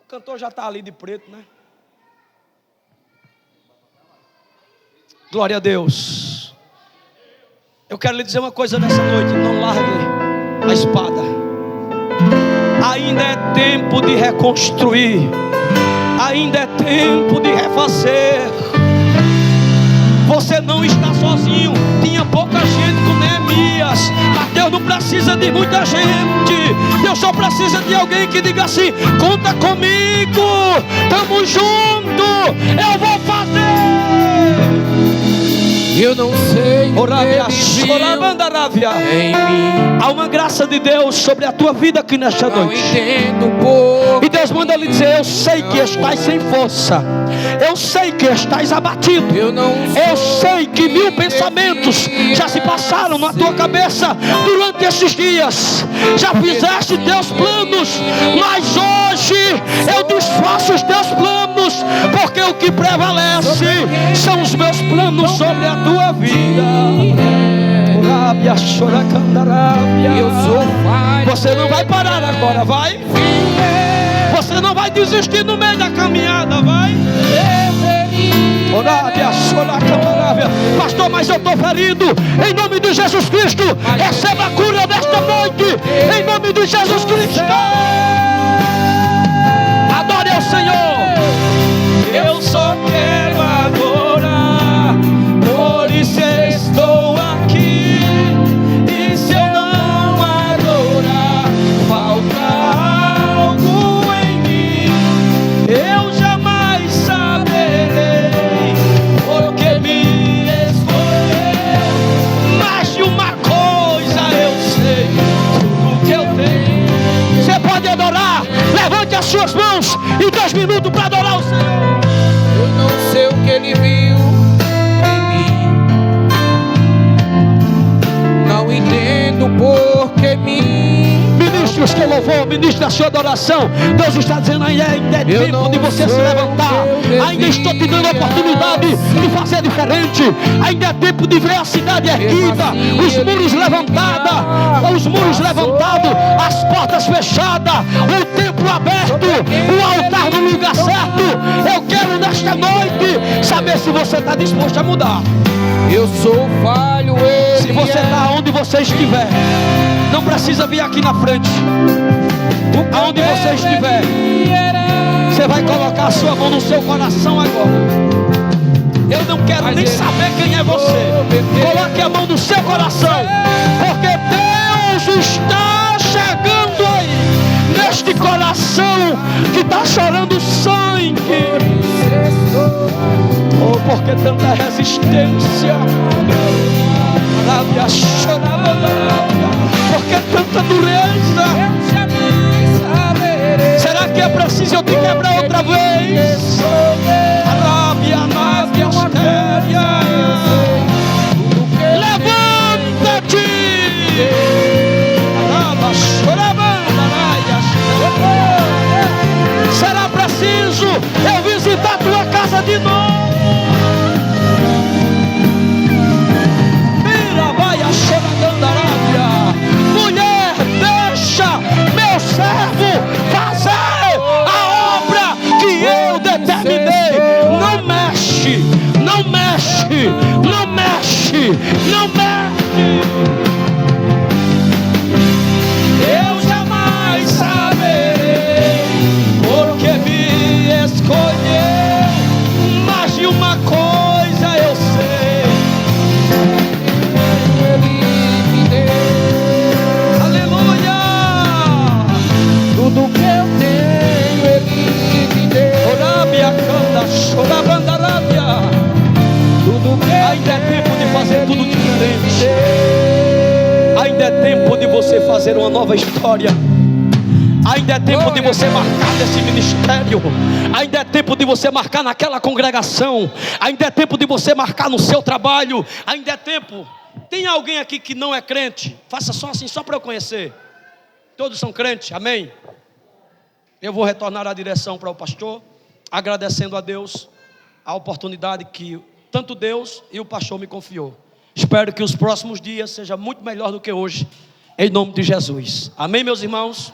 O cantor já está ali de preto, né? Glória a Deus. Eu quero lhe dizer uma coisa nessa noite. Não largue a espada. Ainda é tempo de reconstruir. Ainda é tempo de refazer. Você não está sozinho. Tinha pouca gente com Neemias, mas Deus não precisa de muita gente. Deus só precisa de alguém que diga assim: conta comigo, tamo junto, eu vou fazer. Eu não sei em mim. Há uma graça de Deus sobre a tua vida aqui nesta noite. E Deus manda lhe dizer: eu sei que estás sem força, eu sei que estás abatido, eu sei que 1000 pensamentos já se passaram na tua cabeça durante esses dias. Já fizeste teus planos, mas hoje eu desfaço os teus planos, porque o que prevalece são os meus planos sobre a tua vida. Eu sou falho. Você não vai parar agora, vai? Você não vai desistir no meio da caminhada, vai? Pastor, mas eu estou ferido. Em nome de Jesus Cristo, receba a cura desta noite. Em nome de Jesus Cristo. Adore ao Senhor. Eu só quero adorar, por isso estou aqui. E se eu não adorar, falta algo em mim. Eu jamais saberei porque me escolheu. Mas de uma coisa eu sei, tudo que eu tenho. Você pode adorar. Levante as suas mãos e 2 minutos para adorar o Senhor. Eu não sei o que Ele viu em mim. Não entendo por que me. Ministre o seu louvor, ministre a sua adoração. Deus está dizendo: ainda é tempo de você se levantar. Ainda estou te dando a oportunidade de fazer diferente. Ainda é tempo de ver a cidade erguida, os muros levantados, as portas fechadas, o templo aberto, o altar no lugar certo. Eu quero nesta noite saber se você está disposto a mudar. Eu sou falho. Se você está onde você estiver, não precisa vir aqui na frente. Aonde você estiver, você vai colocar a sua mão no seu coração agora. Eu não quero nem saber quem é você. Coloque a mão no seu coração, porque Deus está chegando aí, neste coração que está chorando sangue. Oh, porque tanta resistência, porque tanta dureza. Será que é preciso eu te quebrar outra vez? Levanta-te. Será preciso eu visitar tua casa de novo? Mulher, deixa meu servo fazer a obra que eu determinei. Não mexe, não mexe, não mexe, não mexe. Eu jamais saberei porque me escolheu, mas Ainda é tempo de fazer tudo diferente. Ainda é tempo de você fazer uma nova história. Ainda é tempo de você marcar nesse ministério. Ainda é tempo de você marcar naquela congregação. Ainda é tempo de você marcar no seu trabalho. Ainda é tempo. Tem alguém aqui que não é crente? Faça só assim, só para eu conhecer. Todos são crentes, amém? Eu vou retornar a direção para o pastor, agradecendo a Deus a oportunidade que tanto Deus e o pastor me confiou. Espero que os próximos dias sejam muito melhor do que hoje, em nome de Jesus. Amém, meus irmãos?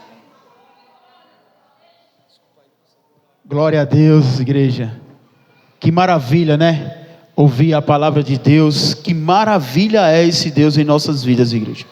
Glória a Deus, igreja. Que maravilha, né? Ouvir a palavra de Deus. Que maravilha é esse Deus em nossas vidas, igreja.